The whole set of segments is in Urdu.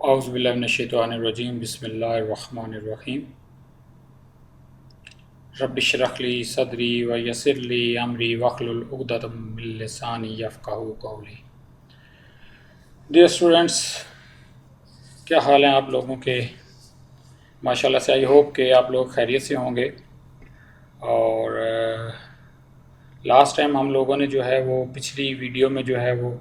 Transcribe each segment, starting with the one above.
اعوذ باللہ من الشیطان الرجیم بسم اللہ الرحمن الرحیم رب اشرح لی صدری ویسر لی امری واحلل عقدۃ من لسانی یفقہوا قولی۔ ڈیئر اسٹوڈنٹس، کیا حال ہیں آپ لوگوں کے؟ ماشاءاللہ سے آئی ہوپ کہ آپ لوگ خیریت سے ہوں گے۔ اور لاسٹ ٹائم ہم لوگوں نے جو ہے وہ پچھلی ویڈیو میں جو ہے وہ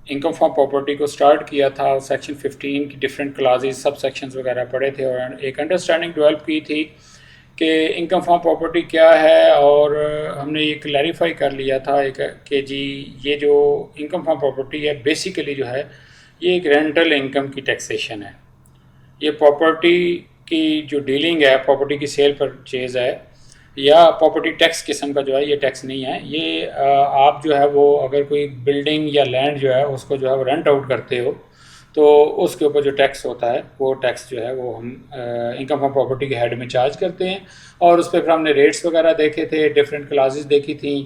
انکم فرام پراپرٹی کو سٹارٹ کیا تھا، سیکشن 15 کی ڈفرینٹ کلاسز سب سیکشنز وغیرہ پڑھے تھے اور ایک انڈرسٹینڈنگ ڈیولپ کی تھی کہ انکم فرام پراپرٹی کیا ہے، اور ہم نے یہ کلیریفائی کر لیا تھا کہ جی یہ جو انکم فرام پراپرٹی ہے بیسیکلی جو ہے یہ ایک رینٹل انکم کی ٹیکسیشن ہے۔ یہ پراپرٹی کی جو ڈیلنگ ہے، پراپرٹی کی سیل پرچیز ہے یا پراپرٹی ٹیکس قسم کا جو ہے یہ ٹیکس نہیں ہے۔ یہ آپ جو ہے وہ اگر کوئی بلڈنگ یا لینڈ جو ہے اس کو جو ہے وہ رینٹ آؤٹ کرتے ہو تو اس کے اوپر جو ٹیکس ہوتا ہے وہ ٹیکس جو ہے وہ ہم انکم فرام پراپرٹی کے ہیڈ میں چارج کرتے ہیں، اور اس پہ پھر ہم نے ریٹس وغیرہ دیکھے تھے، ڈفرینٹ کلاسز دیکھی تھیں،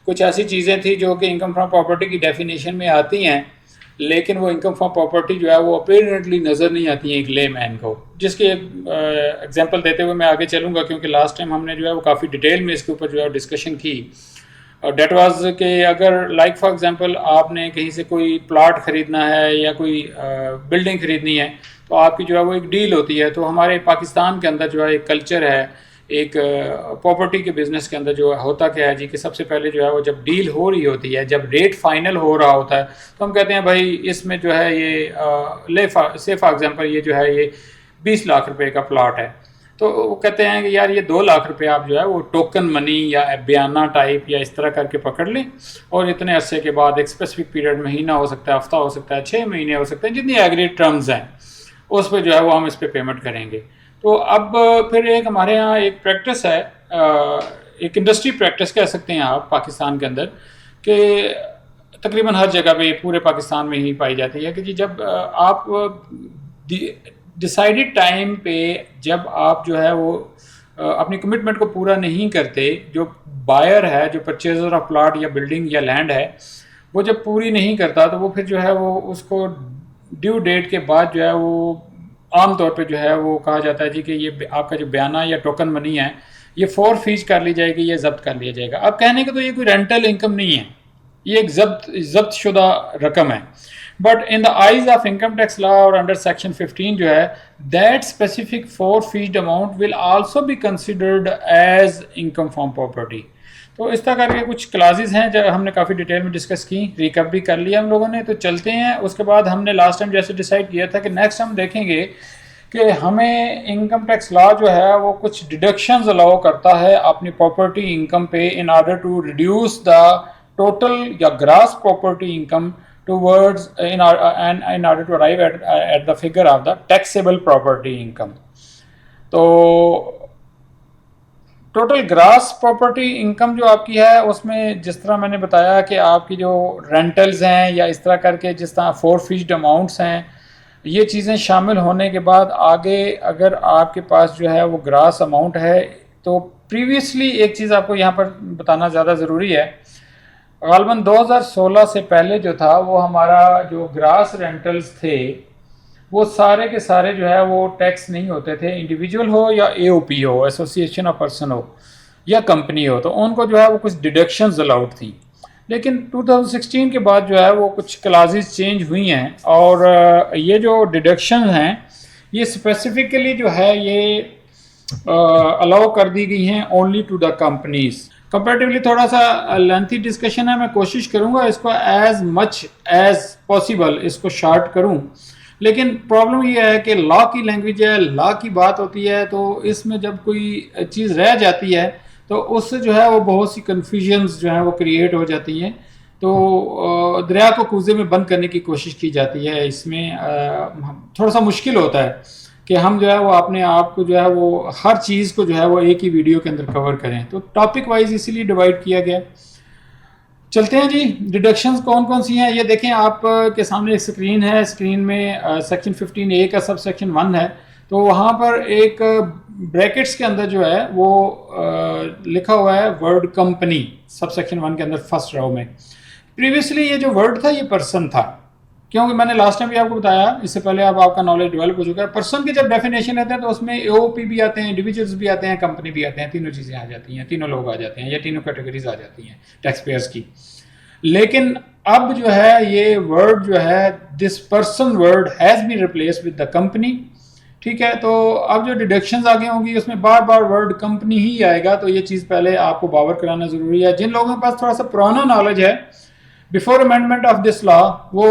کچھ ایسی چیزیں تھیں جو کہ انکم فرام پراپرٹی کی ڈیفینیشن میں آتی ہیں لیکن وہ انکم فرام پراپرٹی جو ہے وہ اپیرنٹلی نظر نہیں آتی ہیں ایک لے مین کو، جس کی ایگزامپل دیتے ہوئے میں آگے چلوں گا، کیونکہ لاسٹ ٹائم ہم نے جو ہے وہ کافی ڈیٹیل میں اس کے اوپر جو ہے ڈسکشن کی۔ اور دیٹ واز کہ اگر لائک فار ایگزامپل آپ نے کہیں سے کوئی پلاٹ خریدنا ہے یا کوئی بلڈنگ خریدنی ہے تو آپ کی جو ہے وہ ایک ڈیل ہوتی ہے۔ تو ہمارے پاکستان کے اندر جو ہے ایک کلچر ہے، ایک پراپرٹی کے بزنس کے اندر جو ہوتا کیا ہے جی کہ سب سے پہلے جو ہے وہ جب ڈیل ہو رہی ہوتی ہے، جب ریٹ فائنل ہو رہا ہوتا ہے تو ہم کہتے ہیں بھائی اس میں جو ہے یہ سے فار ایگزامپل یہ جو ہے یہ 20 لاکھ روپے کا پلاٹ ہے، تو وہ کہتے ہیں کہ یار یہ 2 لاکھ روپے آپ جو ہے وہ ٹوکن منی یا بیانہ ٹائپ یا اس طرح کر کے پکڑ لیں، اور اتنے عرصے کے بعد ایک اسپیسیفک پیریڈ، مہینہ ہو سکتا ہے، ہفتہ ہو سکتا ہے، 6 مہینے ہو سکتے ہیں، جتنی ایگریٹ ٹرمز ہیں اس پہ جو ہے وہ ہم اس پہ پیمنٹ کریں گے۔ تو اب پھر ایک ہمارے ہاں ایک پریکٹس ہے، ایک انڈسٹری پریکٹس کہہ سکتے ہیں آپ پاکستان کے اندر، کہ تقریباً ہر جگہ پہ پورے پاکستان میں ہی پائی جاتی ہے کہ جی جب آپ ڈیسائیڈڈ ٹائم پہ جب آپ جو ہے وہ اپنی کمٹمنٹ کو پورا نہیں کرتے، جو بائر ہے، جو پرچیزر آف پلاٹ یا بلڈنگ یا لینڈ ہے، وہ جب پوری نہیں کرتا تو وہ پھر جو ہے وہ اس کو ڈیو ڈیٹ کے بعد جو ہے وہ عام طور پہ جو ہے وہ کہا جاتا ہے جی کہ یہ آپ کا جو بیانہ یا ٹوکن منی ہے یہ فور فیج کر لی جائے گی، یہ ضبط کر لیا جائے گا۔ اب کہنے کہ تو یہ کوئی رینٹل انکم نہیں ہے، یہ ایک ضبط شدہ رقم ہے، but in the eyes of income tax law اور انڈر سیکشن 15 جو ہے that specific forfeited amount will also be considered as income from property. تو اس طرح کر کے کچھ کلاسز ہیں جو ہم نے کافی ڈیٹیل میں ڈسکس کی، ریکپ بھی کر لیا ہم لوگوں نے، تو چلتے ہیں۔ اس کے بعد ہم نے لاسٹ ٹائم جیسے ڈیسائیڈ کیا تھا کہ نیکسٹ ہم دیکھیں گے کہ ہمیں انکم ٹیکس لا جو ہے وہ کچھ ڈیڈکشنز الاؤ کرتا ہے اپنی پراپرٹی انکم پہ in order to reduce the total یا gross property income towards in order to arrive at the figure of the taxable property income۔ تو ٹوٹل گراس پراپرٹی انکم جو آپ کی ہے اس میں جس طرح میں نے بتایا کہ آپ کی جو رینٹلز ہیں یا اس طرح کر کے جس طرح فور فیجڈ اماؤنٹس ہیں، یہ چیزیں شامل ہونے کے بعد آگے اگر آپ کے پاس جو ہے وہ گراس اماؤنٹ ہے تو پریویسلی ایک چیز آپ کو یہاں پر بتانا زیادہ ضروری ہے، غالباً 2016 سے پہلے جو تھا وہ ہمارا جو گراس رینٹلز تھے وہ سارے کے سارے جو ہے وہ ٹیکس نہیں ہوتے تھے، انڈیویجول ہو یا اے او پی ہو، ایسوسیشن آف پرسن ہو یا کمپنی ہو، تو ان کو جو ہے وہ کچھ ڈیڈکشنز الاؤڈ تھیں۔ لیکن 2016 کے بعد جو ہے وہ کچھ کلاسز چینج ہوئی ہیں، اور یہ جو ڈیڈکشنز ہیں یہ اسپیسیفکلی جو ہے یہ الاؤ کر دی گئی ہیں only to the companies. Comparatively تھوڑا سا لینتھی ڈسکشن ہے، میں کوشش کروں گا اس کو ایز مچ ایز پاسبل اس کو شارٹ کروں، لیکن پرابلم یہ ہے کہ لا کی لینگویج ہے، لا کی بات ہوتی ہے، تو اس میں جب کوئی چیز رہ جاتی ہے تو اس سے جو ہے وہ بہت سی کنفیوژنز جو ہیں وہ کریٹ ہو جاتی ہیں، تو دریا کو کوزے میں بند کرنے کی کوشش کی جاتی ہے۔ اس میں تھوڑا سا مشکل ہوتا ہے کہ ہم جو ہے وہ اپنے آپ کو جو ہے وہ ہر چیز کو جو ہے وہ ایک ہی ویڈیو کے اندر کور کریں، تو ٹاپک وائز اسی لیے ڈیوائڈ کیا گیا۔ چلتے ہیں جی، ڈیڈکشنز کون کون سی ہیں یہ دیکھیں، آپ کے سامنے ایک اسکرین ہے، اسکرین میں سیکشن 15A کا سب سیکشن 1 ہے، تو وہاں پر ایک بریکٹس کے اندر جو ہے وہ لکھا ہوا ہے ورڈ کمپنی، سب سیکشن 1 کے اندر فرسٹ رو میں۔ پریویسلی یہ جو ورڈ تھا یہ پرسن تھا، کیونکہ میں نے لاسٹ ٹائم بھی آپ کو بتایا، اس سے پہلے اب آپ کا نالج ڈیولپ ہو چکا ہے، پرسن کی جب ڈیفینیشن آتے ہیں تو اس میں اے او پی بھی آتے ہیں، انڈیویجولس بھی آتے ہیں، کمپنی بھی آتے ہیں، تینوں چیزیں آ جاتی ہیں، تینوں لوگ آ جاتے ہیں، یا تینوں کیٹیگریز آ جاتی ہیں ٹیکس پیئرس کی. لیکن اب جو ہے یہ ورڈ جو ہے this person word has been replace with the company. ٹھیک ہے، تو اب جو ڈیڈکشنز آگے ہوں گی اس میں بار بار ورڈ کمپنی ہی آئے گا، تو یہ چیز پہلے آپ کو باور کرانا ضروری ہے. جن لوگوں کے پاس تھوڑا سا پرانا نالج ہے بیفور امینڈمنٹ آف دس لا، وہ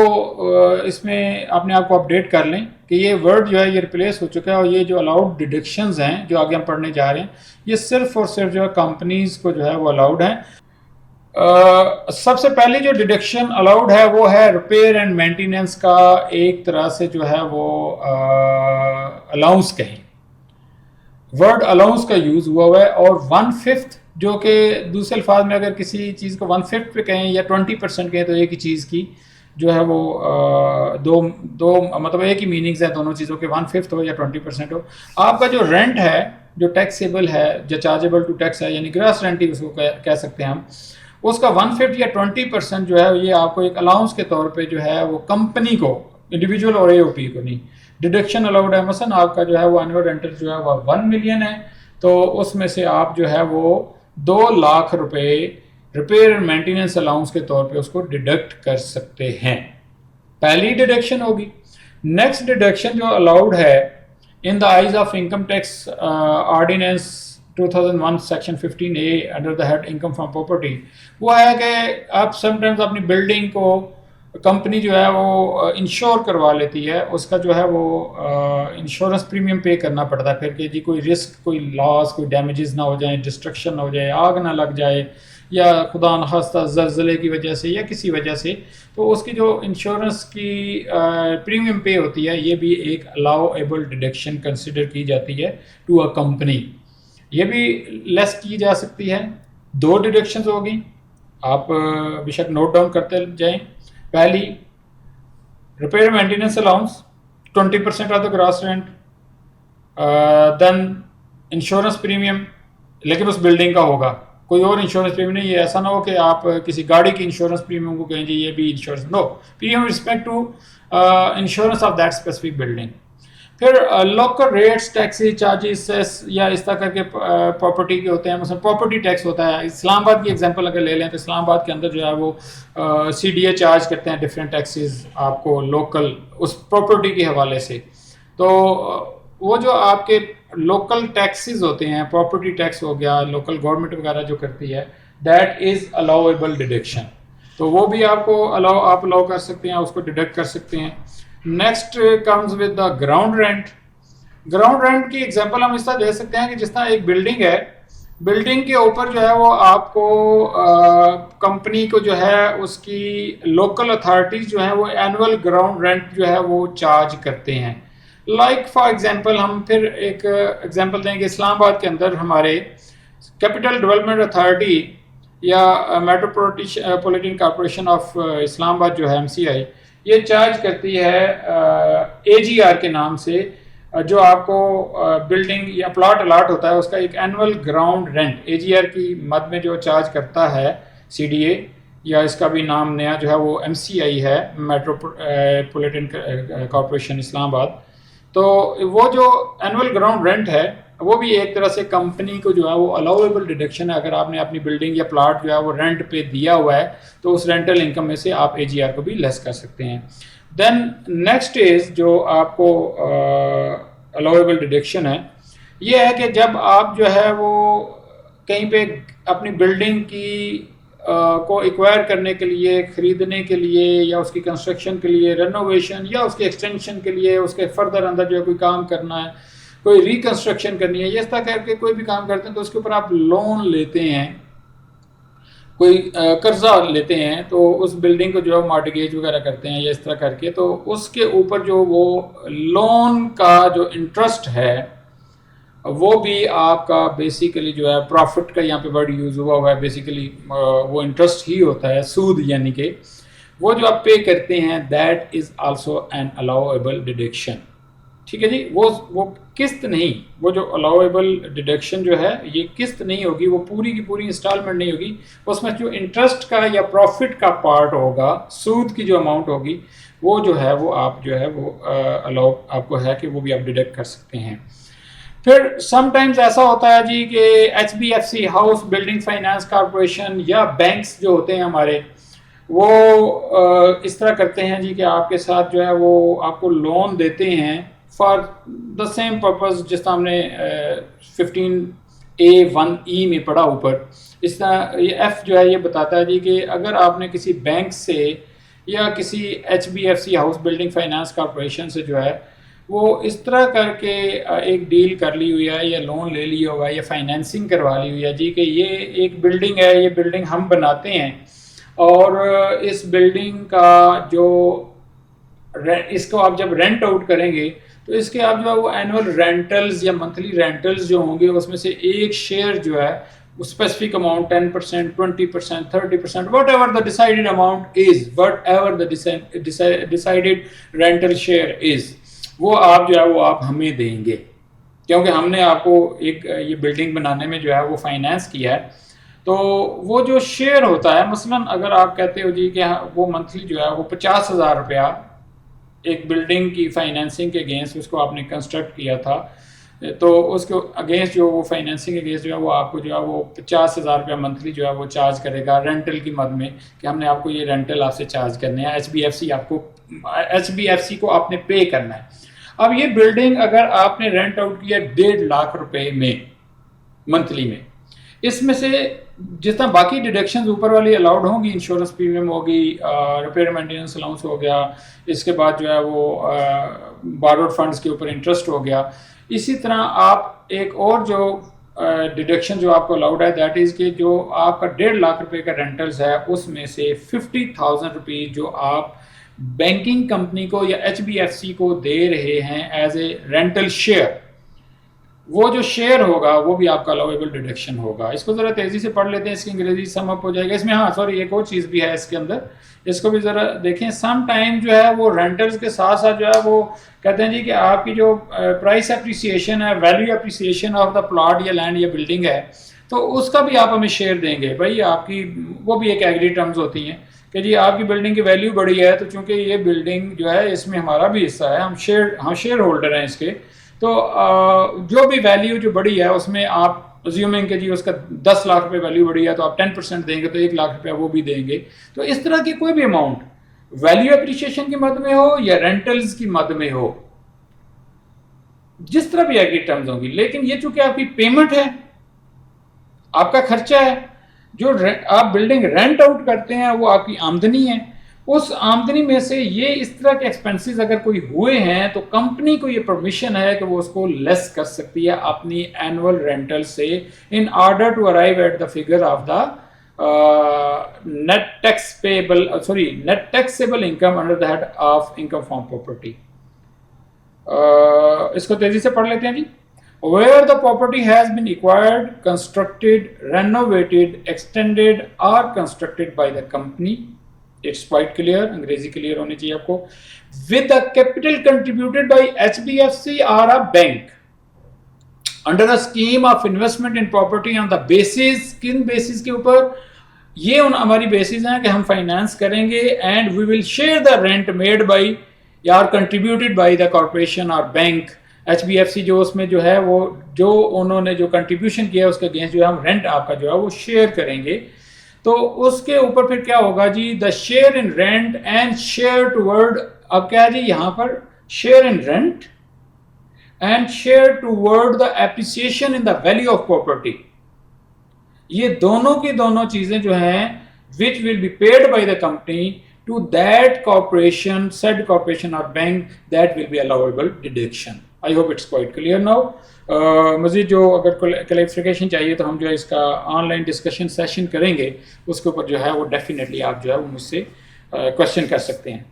اس میں اپنے آپ کو اپڈیٹ کر لیں کہ یہ ورڈ جو ہے یہ ریپلیس ہو چکا ہے، اور یہ جو الاؤڈ ڈیڈکشنز ہیں جو آگے ہم پڑھنے جا رہے ہیں یہ صرف اور صرف جو ہے کمپنیز کو جو ہے وہ الاؤڈ ہیں. سب سے پہلے جو ڈیڈکشن الاؤڈ ہے وہ ہے ریپیئر اینڈ مینٹیننس کا، ایک طرح سے جو ہے وہ الاؤنس کہیں، ورڈ الاؤنس کا یوز ہوا ہوا ہے. اور 1/5 جو کہ دوسرے الفاظ میں اگر کسی چیز کو 1/5 پہ کہیں یا 20% کہیں تو ایک ہی چیز کی جو ہے وہ دو مطلب ایک ہی میننگز ہیں دونوں چیزوں کے، 1/5 ہو یا 20% ہو. آپ کا جو رینٹ ہے جو ٹیکسیبل ہے جو چارجیبل ٹو ٹیکس ہے، یعنی گراس رینٹ ہی اس کو کہہ سکتے ہیں ہم، اس کا 1/5 یا 20% جو ہے یہ آپ کو ایک الاؤنس کے طور پہ جو ہے وہ کمپنی کو، انڈیویجول اور اے او پی کو نہیں، ڈیڈکشن الاؤڈ ہے. مثلا آپ کا جو ہے وہ اینول رینٹل جو ہے وہ 1 ملین ہے، تو اس میں سے آپ جو ہے وہ 2 لاکھ روپے ریپیئر اینڈ مینٹیننس الاؤنس کے طور پہ اس کو ڈیڈکٹ کر سکتے ہیں. پہلی ڈیڈکشن ہوگی. نیکسٹ ڈیڈکشن جو الاؤڈ ہے in the eyes of income tax ordinance 2001 section 15A under the head income from property, وہ ہے کہ آپ سم ٹائمز اپنی بلڈنگ کو کمپنی جو ہے وہ انشور کروا لیتی ہے، اس کا جو ہے وہ انشورنس پریمیم پے کرنا پڑتا ہے پھر کہ جی کوئی رسک، کوئی لاس، کوئی ڈیمیجز نہ ہو جائیں، ڈسٹرکشن نہ ہو جائے، آگ نہ لگ جائے، یا خدا نخواستہ زلزلے کی وجہ سے یا کسی وجہ سے، تو اس کی جو انشورنس کی پریمیم پے ہوتی ہے یہ بھی ایک الاؤیبل ڈیڈکشن کنسیڈر کی جاتی ہے ٹو اے کمپنی. یہ بھی لیس کی جا سکتی ہے. 2 ڈیڈکشنز ہوگی، آپ بے شک نوٹ ڈاؤن کرتے جائیں. پہلی repair maintenance allowance 20% of the gross rent, then insurance premium, لیکن اس بلڈنگ کا ہوگا، کوئی اور انشورنس پریمیم نہیں. یہ ایسا نہ ہو کہ آپ کسی گاڑی کی انشورنس پریمیم کو کہیں جی یہ بھی insurance, no, premium respect to insurance of that specific building. پھر local rates, taxes, charges, cess یا اس طرح کر کے پراپرٹی کے ہوتے ہیں. مثلا پراپرٹی ٹیکس ہوتا ہے، اسلام آباد کی ایگزامپل اگر لے لیں تو اسلام آباد کے اندر جو ہے وہ CDA چارج کرتے ہیں ڈفرینٹ ٹیکسیز آپ کو لوکل اس پراپرٹی کے حوالے سے. تو وہ جو آپ کے لوکل ٹیکسیز ہوتے ہیں، پراپرٹی ٹیکس ہو گیا، لوکل گورنمنٹ وغیرہ جو کرتی ہے، دیٹ از الاؤیبل ڈیڈکشن، تو وہ بھی آپ کو آپ الاؤ کر سکتے ہیں، اس کو ڈیڈکٹ کر سکتے ہیں. Next comes with the ground rent. Ground rent کی ایگزامپل ہم اس طرح دے سکتے ہیں کہ جس طرح ایک بلڈنگ ہے، بلڈنگ کے اوپر جو ہے وہ آپ کو کمپنی کو جو ہے اس کی لوکل اتھارٹیز جو ہیں وہ اینول گراؤنڈ رینٹ جو ہے وہ چارج کرتے ہیں. لائک فار ایگزامپل ہم پھر ایک ایگزامپل دیں کہ اسلام آباد کے اندر ہمارے کیپٹل ڈیولپمنٹ اتھارٹی یا میٹروپولیٹن کارپوریشن آف اسلام آباد جو ہے MCI، یہ چارج کرتی ہے AGR کے نام سے، جو آپ کو بلڈنگ یا پلاٹ الاٹ ہوتا ہے اس کا ایک اینول گراؤنڈ رینٹ AGR کی مد میں جو چارج کرتا ہے CDA، یا اس کا بھی نام نیا جو ہے وہ MCI ہے، میٹروپولیٹن کارپوریشن اسلام آباد. تو وہ جو اینول گراؤنڈ رینٹ ہے وہ بھی ایک طرح سے کمپنی کو جو ہے وہ الاؤیبل ڈیڈکشن ہے. اگر آپ نے اپنی بلڈنگ یا پلاٹ جو ہے وہ رینٹ پہ دیا ہوا ہے تو اس رینٹل انکم میں سے آپ AGR کو بھی لیس کر سکتے ہیں. دین نیکسٹ از جو آپ کو الاؤیبل ڈیڈکشن ہے، یہ ہے کہ جب آپ جو ہے وہ کہیں پہ اپنی بلڈنگ کی کو ایکوائر کرنے کے لیے، خریدنے کے لیے، یا اس کی کنسٹرکشن کے لیے، رینوویشن یا اس کے ایکسٹینشن کے لیے، اس کے فردر اندر جو ہے کوئی کام کرنا ہے، کوئی ریکنسٹرکشن کرنی ہے، یہ اس طرح کر کے کوئی بھی کام کرتے ہیں تو اس کے اوپر آپ لون لیتے ہیں، کوئی قرضہ لیتے ہیں، تو اس بلڈنگ کو جو ہے مارٹگیج وغیرہ کرتے ہیں یا اس طرح کر کے، تو اس کے اوپر جو وہ لون کا جو انٹرسٹ ہے وہ بھی آپ کا بیسیکلی جو ہے پروفٹ کا یہاں پہ ورڈ یوز ہوا ہے، بیسیکلی وہ انٹرسٹ ہی ہوتا ہے، سود، یعنی کہ وہ جو آپ پے کرتے ہیں that is also an allowable deduction. ٹھیک ہے جی، وہ قسط نہیں، وہ جو الاؤیبل ڈیڈکشن جو ہے یہ قسط نہیں ہوگی، وہ پوری کی پوری انسٹالمنٹ نہیں ہوگی، اس میں جو انٹرسٹ کا یا پروفٹ کا پارٹ ہوگا، سود کی جو اماؤنٹ ہوگی وہ جو ہے وہ آپ جو ہے وہ الاؤ آپ کو ہے کہ وہ بھی آپ ڈیڈکٹ کر سکتے ہیں. پھر سم ٹائمز ایسا ہوتا ہے جی کہ H B F C house building finance corporation یا بینکس جو ہوتے ہیں ہمارے وہ اس طرح کرتے ہیں جی کہ آپ کے ساتھ جو ہے وہ آپ کو لون دیتے ہیں فار دا سیم پرپز جس طرح ہم نے 15A1E میں پڑھا اوپر. اس طرح یہ ایف جو ہے یہ بتاتا ہے جی کہ اگر آپ نے کسی بینک سے یا کسی H B F C house building finance corporation سے جو ہے وہ اس طرح کر کے ایک ڈیل کر لی ہوئی ہے یا لون لے لیا ہوا ہے یا فائنینسنگ کروا لی ہوئی ہے جی کہ یہ ایک بلڈنگ ہے, یہ بلڈنگ ہم بناتے ہیں اور اس بلڈنگ کا جو اس کو آپ جب رینٹ آؤٹ کریں گے تو اس کے آپ جو ہے وہ اینول رینٹلز یا منتھلی رینٹلز جو ہوں گے اس میں سے ایک شیئر جو ہے specific amount 10%, 20%, 30%, what ever the decided amount is, what ever the decided rental share is, وہ آپ جو ہے وہ آپ ہمیں دیں گے کیونکہ ہم نے آپ کو ایک یہ بلڈنگ بنانے میں جو ہے وہ فائنینس کیا ہے. تو وہ جو شیئر ہوتا ہے مثلاً اگر آپ کہتے ہو جی کہ وہ منتھلی جو ہے وہ 50,000 روپیہ ایک بلڈنگ کی فائنینسنگ کے اگینسٹ اس کو آپ نے کنسٹرکٹ کیا تھا تو اس کو اگینسٹ جو وہ فائنینسنگ اگینسٹ جو ہے وہ آپ کو جو ہے وہ 50,000 روپیہ منتھلی جو ہے وہ چارج کرے گا رینٹل کی مد میں کہ ہم نے آپ کو یہ رینٹل آپ سے چارج کرنے ہیں. ایچ بی ایف سی کو آپ نے پے کرنا ہے. اب یہ بلڈنگ اگر آپ نے رینٹ آؤٹ کیا 1.5 لاکھ روپے میں منتھلی میں, اس میں سے جس طرح باقی ڈیڈکشنز اوپر والی الاؤڈ ہوں گی, انشورنس پریمیم ہوگی, ریپیئر مینٹیننس الاؤنس ہو گیا, اس کے بعد جو ہے وہ بارڈ فنڈز کے اوپر انٹرسٹ ہو گیا, اسی طرح آپ ایک اور جو ڈیڈکشن جو آپ کو الاؤڈ ہے دیٹ از کہ جو آپ کا 1.5 لاکھ روپے کا رینٹلز ہے اس میں سے 50,000 روپیز جو آپ بینکنگ کمپنی کو یا ایچ بی ایف سی کو دے رہے ہیں ایز اے رینٹل شیئر, وہ جو شیئر ہوگا وہ بھی آپ کا الاؤیبل ڈیڈکشن ہوگا. اس کو ذرا تیزی سے پڑھ لیتے ہیں, اس کی انگریزی سم اپ ہو جائے گا. اس میں ہاں سوری ایک اور چیز بھی ہے اس کے اندر, اس کو بھی ذرا دیکھیں. سم ٹائم جو ہے وہ رینٹلز کے ساتھ ساتھ جو ہے وہ کہتے ہیں جی کہ آپ کی جو پرائس اپریسیشن ہے, value appreciation of the plot یا لینڈ یا بلڈنگ ہے, تو اس کا بھی آپ ہمیں شیئر دیں گے. بھائی آپ کی وہ بھی ایک ایگری ٹرمز ہوتی ہیں کہ جی آپ کی بلڈنگ کی ویلیو بڑی ہے تو چونکہ یہ بلڈنگ جو ہے اس میں ہمارا بھی حصہ ہے, ہم شیئر ہولڈر ہیں اس کے, تو جو بھی ویلیو جو بڑی ہے اس میں آپ ازیومنگ کہ جی اس کا 10 لاکھ روپے ویلیو بڑی ہے تو آپ 10% دیں گے تو 1 لاکھ روپے وہ بھی دیں گے. تو اس طرح کی کوئی بھی اماؤنٹ ویلیو اپریشیشن کی مد میں ہو یا رینٹلز کی مد میں ہو, جس طرح بھی ایگری ٹرمز ہوں گی, لیکن یہ چونکہ آپ کی پیمنٹ ہے, آپ کا خرچہ ہے, جو آپ بلڈنگ رینٹ آؤٹ کرتے ہیں وہ آپ کی آمدنی ہے, اس آمدنی میں سے یہ اس طرح کے ایکسپنسز اگر کوئی ہوئے ہیں تو کمپنی کو یہ پرمیشن ہے کہ وہ اس کو لیس کر سکتی ہے اپنی اینول رینٹل سے in order to arrive at the figure of the net taxable income under the head of income from property. اس کو تیزی سے پڑھ لیتے ہیں جی. Where the property has been acquired, constructed, renovated, extended or constructed by the company, it's quite clear, انگریزی کلیئر ہونی چاہیے آپ کو, with the capital contributed by HBFC or a bank under a scheme of investment in property on the basis, کن بیسس کے اوپر, یہ ہماری بیسس ہیں کہ ہم فائنانس کریں گے and we will share the rent made by or contributed by the corporation or bank. H B F C جو اس میں جو ہے وہ جو انہوں نے جو کنٹریبیوشن کیا ہے اس کے اگینسٹ جو ہے ہم رینٹ آپ کا جو ہے وہ شیئر کریں گے. تو اس کے اوپر پھر کیا ہوگا جی, the share in rent and share toward, اب کیا ہے جی یہاں پر share in rent and share toward the appreciation in the value of property, یہ دونوں کی دونوں چیزیں جو ہیں which will be paid by the company to that corporation, said corporation or bank, that will be allowable deduction. I hope it's quite clear now. مزید جو اگر کلیریفیکیشن چاہیے تو ہم جو ہے اس کا آن لائن ڈسکشن سیشن کریں گے, اس کے اوپر جو ہے وہ ڈیفینیٹلی آپ جو ہے وہ مجھ سے کوشچن کر سکتے ہیں.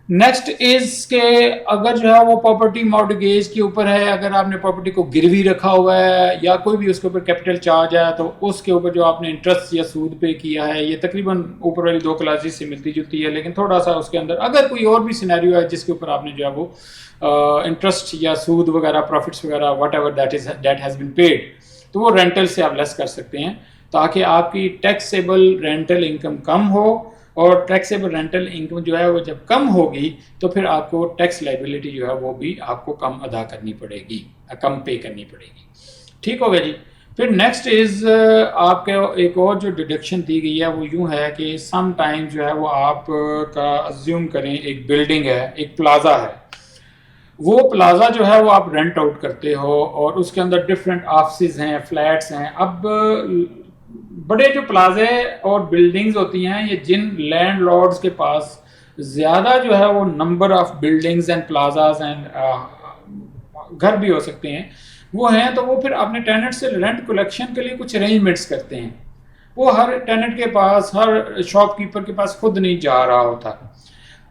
نیکسٹ از کہ اگر جو ہے وہ پراپرٹی مارٹگیج کے اوپر ہے, اگر آپ نے پراپرٹی کو گروی رکھا ہوا ہے یا کوئی بھی اس کے اوپر کیپٹل چارج ہے تو اس کے اوپر جو آپ نے انٹرسٹ یا سود پے کیا ہے, یہ تقریباً اوپر والی 2 کلاسز سے ملتی جلتی ہے, لیکن تھوڑا سا اس کے اندر اگر کوئی اور بھی سینیریو ہے جس کے اوپر آپ نے جو ہے وہ انٹرسٹ یا سود وغیرہ پروفٹس وغیرہ whatever that has been paid, تو وہ رینٹل سے آپ لیس کر سکتے ہیں تاکہ آپ کی ٹیکسیبل رینٹل انکم کم ہو اور ٹیکسیبل رینٹل انکم جو ہے وہ جب کم ہوگی تو پھر آپ کو ٹیکس لائبلٹی جو ہے وہ بھی آپ کو کم ادا کرنی پڑے گی، کم پے کرنی پڑے گی. ٹھیک ہو گیا جی. پھر نیکسٹ از آپ کے ایک اور جو ڈیڈکشن دی گئی ہے وہ یوں ہے کہ سم ٹائم جو ہے وہ آپ کا ازیوم کریں ایک بلڈنگ ہے، ایک پلازا ہے، وہ پلازا جو ہے وہ آپ رینٹ آؤٹ کرتے ہو اور اس کے اندر ڈفرینٹ آفسز ہیں، فلیٹس ہیں. اب بڑے جو پلازے اور بلڈنگز ہوتی ہیں، یہ جن لینڈ لارڈز کے پاس زیادہ جو ہے وہ number of buildings and plazas and گھر بھی ہو سکتے ہیں وہ ہیں، تو وہ پھر اپنے ٹیننٹ سے رینٹ کلیکشن کے لیے کچھ ارینجمنٹس کرتے ہیں. وہ ہر ٹیننٹ کے پاس، ہر شاپ کیپر کے پاس خود نہیں جا رہا ہوتا.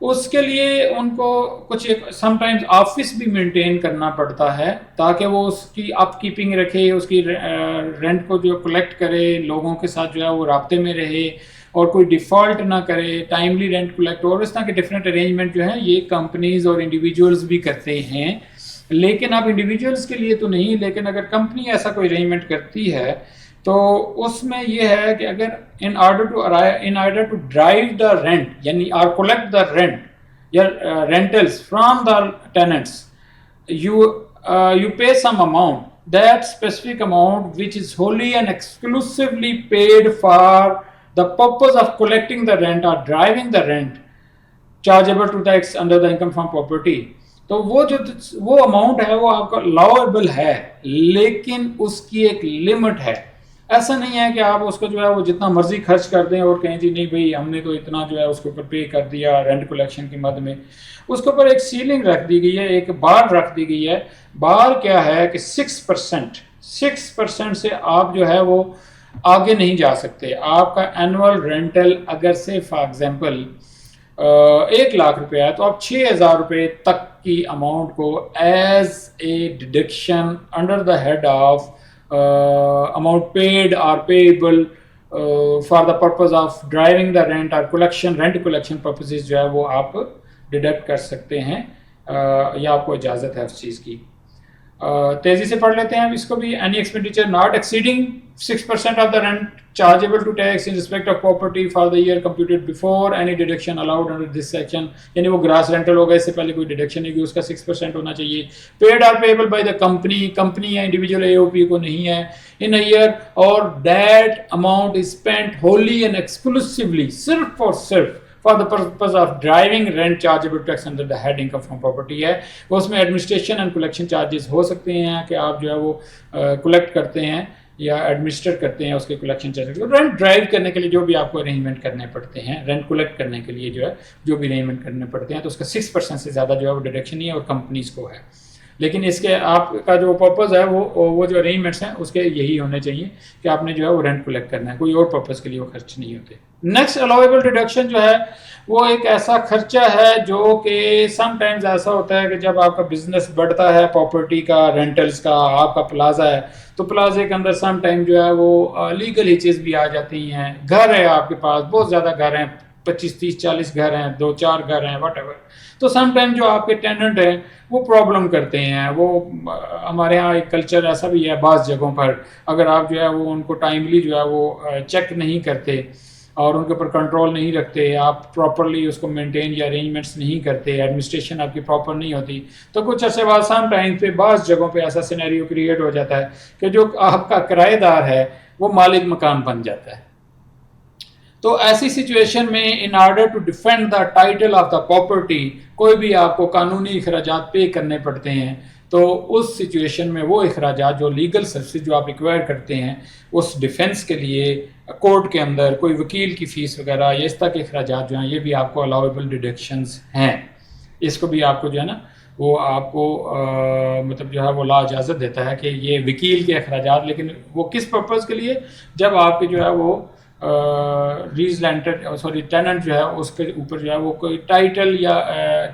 اس کے لیے ان کو کچھ ایک سم ٹائمز آفس بھی مینٹین کرنا پڑتا ہے تاکہ وہ اس کی اپ کیپنگ رکھے، اس کی رینٹ کو جو کلیکٹ کرے، لوگوں کے ساتھ جو ہے وہ رابطے میں رہے اور کوئی ڈیفالٹ نہ کرے، ٹائملی رینٹ کلیکٹ. اور اس طرح کے ڈفرینٹ ارینجمنٹ جو ہیں یہ کمپنیز اور انڈیویجولز بھی کرتے ہیں. لیکن اب انڈیویجولز کے لیے تو نہیں، لیکن اگر کمپنی ایسا کوئی ارینجمنٹ کرتی ہے تو اس میں یہ ہے کہ اگر in order to drive the rent یعنی اور کلیکٹ دا رینٹ یا rentals from the tenants you pay some amount. That specific amount which is wholly and exclusively paid for the purpose of collecting the rent or driving the rent chargeable to tax under the income from property. تو وہ اماؤنٹ ہے وہ آپ کا لاؤیبل ہے، لیکن اس کی ایک لمٹ ہے. ایسا نہیں ہے کہ آپ اس کو جو ہے وہ جتنا مرضی خرچ کر دیں اور کہیں جی نہیں بھائی ہم نے تو اتنا جو ہے اس کے اوپر پے کر دیا رینٹ کلیکشن کی مد میں. اس کے اوپر ایک سیلنگ رکھ دی گئی ہے، ایک بار رکھ دی گئی ہے. بار کیا ہے کہ 6% سے آپ جو ہے وہ آگے نہیں جا سکتے. آپ کا اینول رینٹل اگر سے فار ایگزامپل 1,00,000 روپے ہے تو آپ 6,000 روپے تک کی اماؤنٹ کو as a deduction under the head of amount paid or payable for the purpose of driving the rent or collection rent collection purposes جو ہے وہ آپ ڈیڈکٹ کر سکتے ہیں یا آپ کو اجازت ہے اس چیز کی. تیزی سے پڑھ لیتے ہیں اب اس کو بھی. any expenditure not exceeding 6% of the rent chargeable to tax in respect of property for the year computed before any deduction allowed under this section. یعنی وہ گراس رینٹل ہوگا، اس سے پہلے کوئی ڈیڈکشن نہیں ہوگی، اس کا 6% ہونا چاہیے. paid or payable by the company یا انڈیویجول AOP کو نہیں ہے in a year or that amount is spent wholly and exclusively صرف اور صرف for the purpose of driving rent chargeable tax under the head income from property ہے. وہ اس میں ایڈمنسٹریشن اینڈ کلیکشن چارجز ہو سکتے ہیں کہ آپ جو ہے وہ کلیکٹ کرتے ہیں یا ایڈمنسٹر کرتے ہیں اس کے کلیکشن چارجز. رینٹ ڈرائیو کرنے کے لیے جو بھی آپ کو ارینجمنٹ کرنے پڑتے ہیں، رینٹ کلیکٹ کرنے کے لیے جو ہے جو بھی ارینجمنٹ کرنے پڑتے ہیں تو اس کا 6% سے زیادہ جو ہے وہ ڈیڈکشن نہیں ہے اور کمپنیز کو ہے. لیکن اس کے آپ کا جو پرپز ہے وہ جو ارینجمنٹس ہیں اس کے یہی ہونے چاہیے کہ آپ نے جو ہے وہ رینٹ کلیکٹ کرنا ہے، کوئی اور پرپز کے لیے وہ خرچ نہیں ہوتے. نیکسٹ الاویبل ڈیڈکشن جو ہے وہ ایک ایسا خرچہ ہے جو کہ سم ٹائمز ایسا ہوتا ہے کہ جب آپ کا بزنس بڑھتا ہے، پراپرٹی کا، رینٹلز کا، آپ کا پلازا ہے تو پلازے کے اندر سم ٹائم جو ہے وہ لیگل ہچز بھی آ جاتی ہیں. گھر ہے آپ کے پاس، بہت زیادہ گھر ہیں، 25 30 40 گھر ہیں، 2 4 گھر ہیں، واٹ ایور. تو سم ٹائم جو آپ کے ٹیننٹ ہیں وہ پرابلم کرتے ہیں. وہ ہمارے ہاں ایک کلچر ایسا بھی ہے بعض جگہوں پر، اگر آپ جو ہے وہ ان کو ٹائملی جو ہے وہ چیک نہیں کرتے اور ان کے اوپر کنٹرول نہیں رکھتے، آپ پراپرلی اس کو مینٹین یا ارینجمنٹس نہیں کرتے، ایڈمنسٹریشن آپ کی پراپر نہیں ہوتی، تو کچھ عرصے بعد سم ٹائم پہ بعض جگہوں پہ ایسا سینیریو کریٹ ہو جاتا ہے کہ جو آپ کا کرایہ دار ہے وہ مالک مکان بن جاتا ہے. تو ایسی سچویشن میں in order to defend the title of the property کوئی بھی آپ کو قانونی اخراجات پے کرنے پڑتے ہیں. تو اس سچویشن میں وہ اخراجات جو لیگل سروسز جو آپ ریکوائر کرتے ہیں اس ڈیفینس کے لیے کورٹ کے اندر کوئی وکیل کی فیس وغیرہ یا اس طرح کے اخراجات جو ہیں یہ بھی آپ کو الاؤیبل ڈیڈکشنز ہیں. اس کو بھی آپ کو جو ہے نا وہ آپ کو مطلب جو ہے وہ لا اجازت دیتا ہے کہ یہ وکیل کے اخراجات، لیکن وہ کس پرپز کے لیے، جب آپ کے جو ہے وہ ٹیننٹ جو ہے اس کے اوپر جو ہے وہ کوئی ٹائٹل یا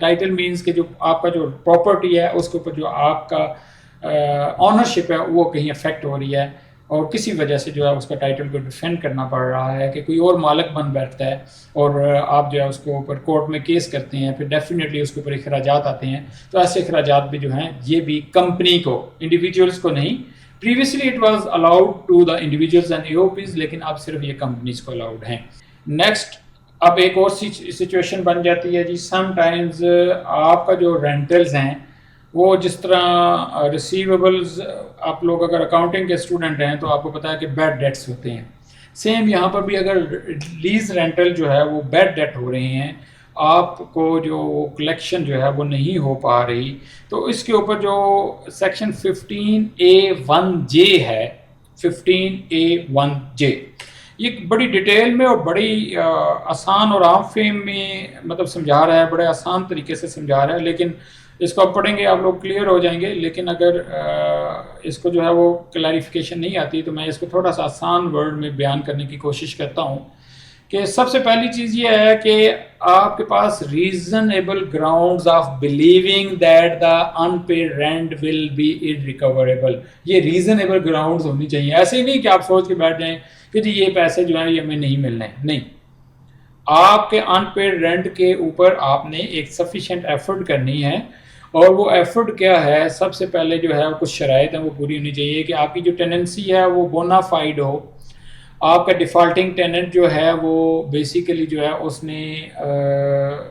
ٹائٹل مینس کہ جو آپ کا جو پراپرٹی ہے اس کے اوپر جو آپ کا آنرشپ ہے وہ کہیں افیکٹ ہو رہی ہے اور کسی وجہ سے جو ہے اس کا ٹائٹل کو ڈیفینڈ کرنا پڑ رہا ہے کہ کوئی اور مالک بن بیٹھتا ہے اور آپ جو ہے اس کے اوپر کورٹ میں کیس کرتے ہیں، پھر ڈیفینیٹلی اس کے اوپر اخراجات آتے ہیں. تو ایسے اخراجات بھی جو ہیں یہ بھی کمپنی کو، انڈیویجولس کو نہیں. Previously it was allowed to the individuals and AOPs لیکن اب صرف یہ کمپنیز کو الاؤڈ ہیں. نیکسٹ اب ایک اور سچویشن بن جاتی ہے جی، سم ٹائمز آپ کا جو رینٹلز ہیں وہ جس طرح ریسیویبلز، آپ لوگ اگر اکاؤنٹنگ کے اسٹوڈنٹ ہیں تو آپ کو پتہ ہے کہ بیڈ ڈیٹس ہوتے ہیں. سیم یہاں پر بھی اگر لیز رینٹل جو ہے وہ بیڈ ڈیٹ ہو رہے ہیں، آپ کو جو کلیکشن جو ہے وہ نہیں ہو پا رہی، تو اس کے اوپر جو سیکشن 15A1J ہے، 15A1J، یہ بڑی ڈیٹیل میں اور بڑی آسان اور عام فہم میں مطلب سمجھا رہا ہے، بڑے آسان طریقے سے سمجھا رہا ہے، لیکن اس کو آپ پڑھیں گے آپ لوگ کلیئر ہو جائیں گے. لیکن اگر اس کو جو ہے وہ کلیریفیکیشن نہیں آتی تو میں اس کو تھوڑا سا آسان ورڈ میں بیان کرنے کی کوشش کرتا ہوں کہ سب سے پہلی چیز یہ ہے کہ آپ کے پاس reasonable grounds of believing that the unpaid rent will be irrecoverable. یہ ریزنیبل گراؤنڈز ہونی چاہیے. ایسے ہی نہیں کہ آپ سوچ کے بیٹھ جائیں کہ جی یہ پیسے جو ہیں یہ ہمیں نہیں ملنے. نہیں، آپ کے ان پیڈ رینٹ کے اوپر آپ نے ایک سفیشینٹ ایفرٹ کرنی ہے، اور وہ ایفرٹ کیا ہے؟ سب سے پہلے جو ہے کچھ شرائط ہیں وہ پوری ہونی چاہیے کہ آپ کی جو ٹیننسی ہے وہ بونا فائڈ ہو. آپ کا ڈیفالٹنگ ٹیننٹ جو ہے وہ بیسیکلی جو ہے اس نے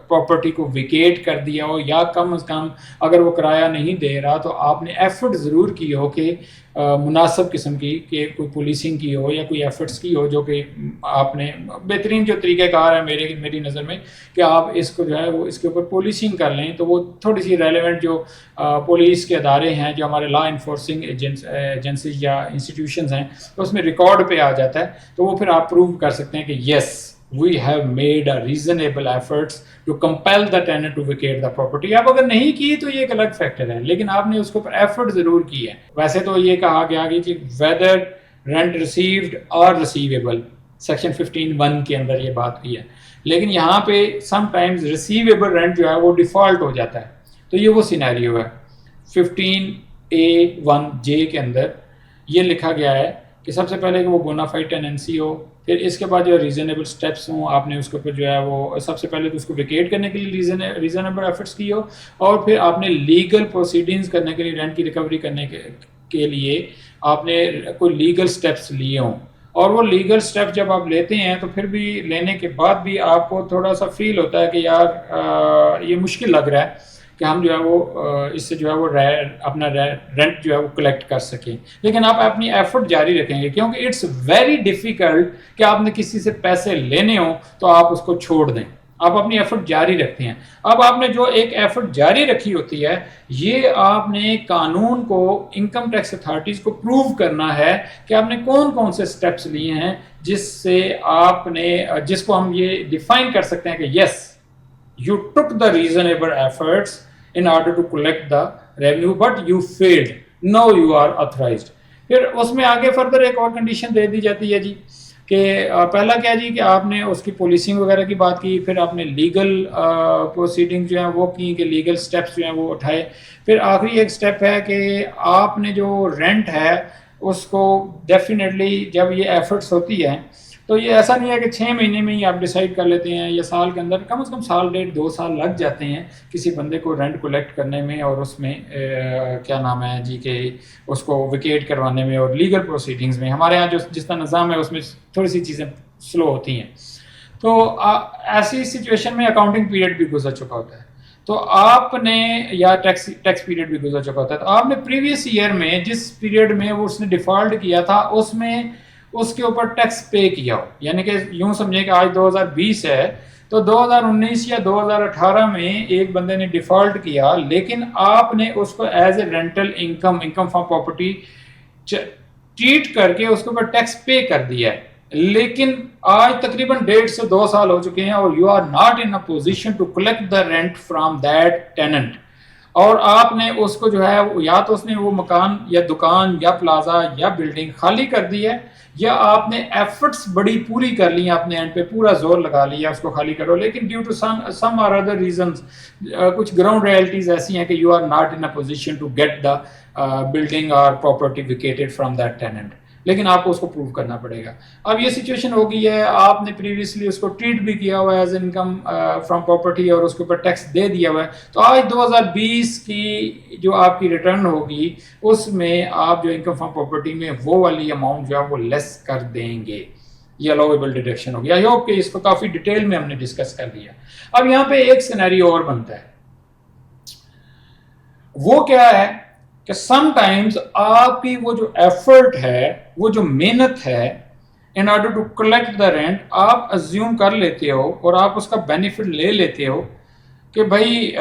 پراپرٹی کو ویکیٹ کر دیا ہو، یا کم از کم اگر وہ کرایہ نہیں دے رہا تو آپ نے ایفرٹ ضرور کی ہو کہ مناسب قسم کی، کہ کوئی پولیسنگ کی ہو یا کوئی ایفرٹس کی ہو، جو کہ آپ نے بہترین جو طریقہ کار ہے میری نظر میں کہ آپ اس کو جو ہے وہ اس کے اوپر پولیسنگ کر لیں. تو وہ تھوڑی سی ریلیونٹ جو پولیس کے ادارے ہیں، جو ہمارے لا انفورسنگ ایجنسیز یا انسٹیٹیوشنز ہیں، تو اس میں ریکارڈ پہ آ جاتا ہے. تو وہ پھر آپ پروو کر سکتے ہیں کہ yes we have made a reasonable efforts to compel the tenant to vacate the property. آپ اگر نہیں کی تو یہ ایک الگ فیکٹر ہے، لیکن آپ نے اس کے اوپر ایفرٹ ضرور کی ہے. ویسے تو یہ کہا گیا کہ ویدر رینٹ ریسیوڈ اور ریسیویبل، سیکشن 15(1) کے اندر یہ بات ہوئی ہے، لیکن یہاں پہ سم ٹائمز ریسیویبل رینٹ جو ہے وہ ڈیفالٹ ہو جاتا ہے. تو یہ وہ سینیریو ہے. 15A1J کے اندر یہ لکھا گیا ہے کہ سب سے پہلے کہ وہ بونافائڈ ٹیننسی ہو، پھر اس کے بعد جو ریزنیبل سٹیپس ہوں، آپ نے اس کے اوپر جو ہے وہ سب سے پہلے تو اس کو ویکیٹ کرنے کے لیے ریزنیبل ایفرٹس کی ہو، اور پھر آپ نے لیگل پروسیڈنگز کرنے کے لیے، رینٹ کی ریکوری کرنے کے لیے آپ نے کوئی لیگل سٹیپس لیے ہوں. اور وہ لیگل سٹیپ جب آپ لیتے ہیں تو پھر بھی لینے کے بعد بھی آپ کو تھوڑا سا فیل ہوتا ہے کہ یار یہ مشکل لگ رہا ہے کہ ہم جو ہے وہ اس سے جو ہے وہ اپنا رینٹ جو ہے وہ کلیکٹ کر سکیں. لیکن آپ اپنی ایفرٹ جاری رکھیں گے، کیونکہ اٹس ویری ڈیفیکلٹ کہ آپ نے کسی سے پیسے لینے ہوں تو آپ اس کو چھوڑ دیں. آپ اپنی ایفرٹ جاری رکھتے ہیں. اب آپ نے جو ایک ایفرٹ جاری رکھی ہوتی ہے، یہ آپ نے قانون کو، انکم ٹیکس اتھارٹیز کو پروو کرنا ہے کہ آپ نے کون کون سے سٹیپس لیے ہیں جس سے آپ نے، جس کو ہم یہ ڈیفائن کر سکتے ہیں کہ یس you took the reasonable efforts in order to collect the revenue but you failed, now you are authorized. پھر اس میں آگے فردر ایک اور کنڈیشن دے دی جاتی ہے جی کہ پہلا کیا جی کہ آپ نے اس کی پولیسنگ وغیرہ کی بات کی، پھر آپ نے لیگل پروسیڈنگ جو ہیں وہ کی، کہ لیگل سٹیپس جو ہیں وہ اٹھائے. پھر آخری ایک سٹیپ ہے کہ آپ نے جو رینٹ ہے اس کو ڈیفینیٹلی جب یہ ایفرٹس ہوتی ہے تو یہ ایسا نہیں ہے کہ 6 مہینے میں ہی آپ ڈیسائیڈ کر لیتے ہیں، یا سال کے اندر کم از کم سال 1.5-2 سال لگ جاتے ہیں کسی بندے کو رینٹ کلیکٹ کرنے میں، اور اس میں کیا نام ہے جی کہ اس کو ویکیٹ کروانے میں اور لیگل پروسیڈنگز میں. ہمارے ہاں جو جس طرح نظام ہے اس میں تھوڑی سی چیزیں سلو ہوتی ہیں. تو ایسی سچویشن میں اکاؤنٹنگ پیریڈ بھی گزر چکا ہوتا ہے، تو آپ نے، یا ٹیکس پیریڈ بھی گزر چکا ہوتا ہے، تو آپ نے پریویس ایئر میں جس پیریڈ میں وہ اس نے ڈیفالٹ کیا تھا اس میں اس کے اوپر ٹیکس پے کیا ہو. یعنی کہ یوں سمجھیں کہ آج 2020 ہے تو 2019 یا 2018 میں ایک بندے نے ڈیفالٹ کیا، لیکن آپ نے اس کو as a rental income from property treat کر کے اس کے اوپر ٹیکس پے کر دیا ہے. لیکن آج تقریباً 1.5 سے 2 سال ہو چکے ہیں اور you are not in a position to collect the rent from that tenant, اور آپ نے اس کو جو ہے یا تو اس نے وہ مکان یا دکان یا پلازا یا بلڈنگ خالی کر دی ہے، یا آپ نے ایفرٹس بڑی پوری کر لی ہیں، اپنے اینڈ پہ پورا زور لگا لیا اس کو خالی کرو، لیکن due to some or other reasons کچھ گراؤنڈ ریئلٹیز ایسی ہیں کہ you are not in a position to get the building or property vacated from that tenant, لیکن آپ کو اس کو پروو کرنا پڑے گا. اب یہ سچویشن ہو گئی ہے، آپ نے پریویسلی اس کو ٹریٹ بھی کیا ہوا ہے ایز انکم فرام پراپرٹی اور اس کے اوپر ٹیکس دے دیا ہوا ہے، تو آج 2020 کی جو آپ کی ریٹرن ہوگی اس میں آپ جو انکم فرام پراپرٹی میں وہ والی اماؤنٹ جو ہے وہ لیس کر دیں گے. یہ الاؤیبل ڈیڈکشن ہوگی. آئی ہوپ کہ اس کو کافی ڈیٹیل میں ہم نے ڈسکس کر لیا. اب یہاں پہ ایک سینیریو اور بنتا ہے, وہ کیا ہے کہ سم ٹائمز آپ کی وہ جو ایفرٹ ہے, وہ جو محنت ہے, in order to collect the rent, آپ ازیوم کر لیتے ہو اور آپ اس کا بینیفٹ لے لیتے ہو کہ بھائی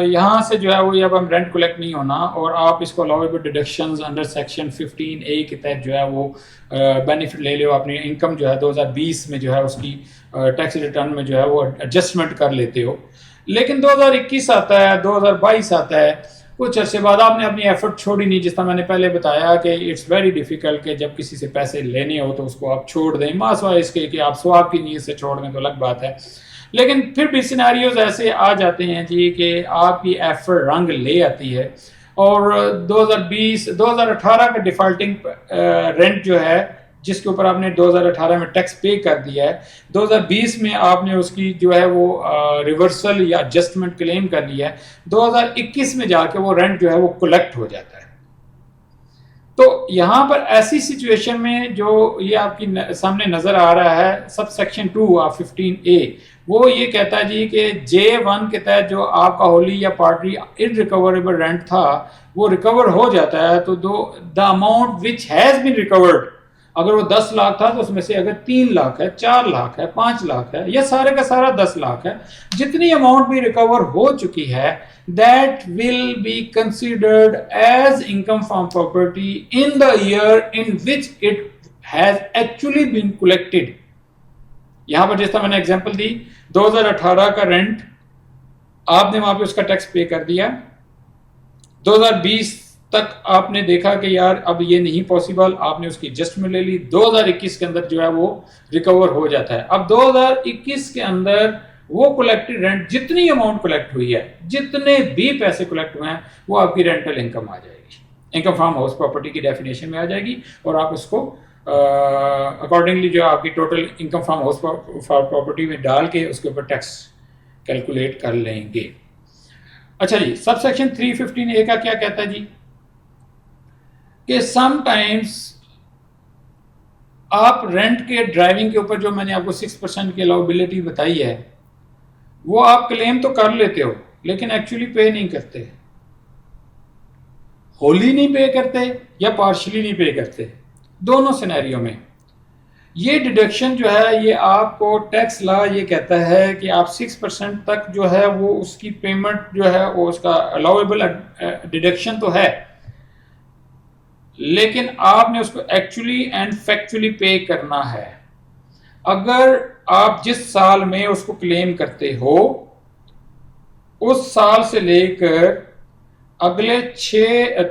یہاں سے جو ہے وہ اب ہم رینٹ کلیکٹ نہیں ہونا, اور آپ اس کو الاؤیبل ڈیڈکشنز انڈر سیکشن 15A کے تحت جو ہے وہ بینیفٹ لے لو, اپنی انکم جو ہے 2020 میں جو ہے اس کی ٹیکس ریٹرن میں جو ہے وہ ایڈجسٹمنٹ کر لیتے ہو. لیکن 2021 آتا ہے, 2022 آتا ہے, کچھ عرصے بعد آپ نے اپنی ایفرٹ چھوڑی نہیں. جس طرح میں نے پہلے بتایا کہ اٹس ویری ڈیفیکلٹ کہ جب کسی سے پیسے لینے ہو تو اس کو آپ چھوڑ دیں, ماسوائے اس کے کہ آپ ثواب کی نیت سے چھوڑ دیں تو الگ بات ہے. لیکن پھر بھی سیناریوز ایسے آ جاتے ہیں جی کہ آپ کی ایفرٹ رنگ لے آتی ہے, اور 2018 کا ڈیفالٹنگ رینٹ جو ہے جس کے اوپر آپ نے 2018 میں ٹیکس پے کر دیا ہے, 2020 میں آپ نے اس کی جو ہے وہ ریورسل یا ایڈجسٹمنٹ کلیم کر لیا ہے, 2021 میں جا کے وہ رینٹ جو ہے وہ کلیکٹ ہو جاتا ہے. تو یہاں پر ایسی سچویشن میں جو یہ آپ کی سامنے نظر آ رہا ہے سب سیکشن 2 آف 15A, وہ یہ کہتا ہے جی کہ J1 کے تحت جو آپ کا ہولی یا پارٹی ان ریکوریبل رینٹ تھا وہ ریکور ہو جاتا ہے. تو the amount which has been recovered, اگر وہ 10 لاکھ تھا تو اس میں سے اگر 3 لاکھ ہے, 4 لاکھ ہے, 5 لاکھ ہے, یا سارے کا سارا 10 لاکھ ہے, جتنی اماؤنٹ بھی ریکور ہو چکی ہے that will be considered as income from property in the year in which it has actually been collected. یہاں پر جس طرح میں نے ایگزامپل دی, 2018 کا رینٹ آپ نے وہاں پہ اس کا ٹیکس پے کر دیا, 2020 تک آپ نے دیکھا کہ یار اب یہ نہیں پاسبل, آپ نے اس کی ایڈجسٹمنٹ لے لی, 2021 کے اندر جو ہے وہ ریکور ہو جاتا ہے. اب 2021 کے اندر وہ کلیکٹڈ رینٹ جتنی اماؤنٹ کلیکٹ ہوئی ہے, جتنے بھی پیسے کلیکٹ ہوئے ہیں, وہ آپ کی رینٹل انکم آ جائے گی, انکم فرام ہاؤس پراپرٹی کی ڈیفینیشن میں آ جائے گی, اور آپ اس کو اکارڈنگلی جو آپ کی total income from house property میں ڈال کے اس کے اوپر ٹیکس کیلکولیٹ کر لیں گے. اچھا جی, سب سیکشن 315A کا کیا کہتا ہے جی کہ سم ٹائمز آپ رینٹ کے ڈرائیونگ کے اوپر جو میں نے آپ کو 6% کی الاؤبلٹی بتائی ہے, وہ آپ کلیم تو کر لیتے ہو لیکن ایکچولی پے نہیں کرتے, ہولی نہیں پے کرتے یا پارشلی نہیں پے کرتے. دونوں سینیریو میں یہ ڈیڈکشن جو ہے یہ آپ کو ٹیکس لا یہ کہتا ہے کہ آپ 6% تک جو ہے وہ اس کی پیمنٹ جو ہے وہ اس کا الاؤیبل ڈیڈکشن تو ہے, لیکن آپ نے اس کو ایکچولی اینڈ فیکچولی پے کرنا ہے. اگر آپ جس سال میں اس کو کلیم کرتے ہو اس سال سے لے کر اگلے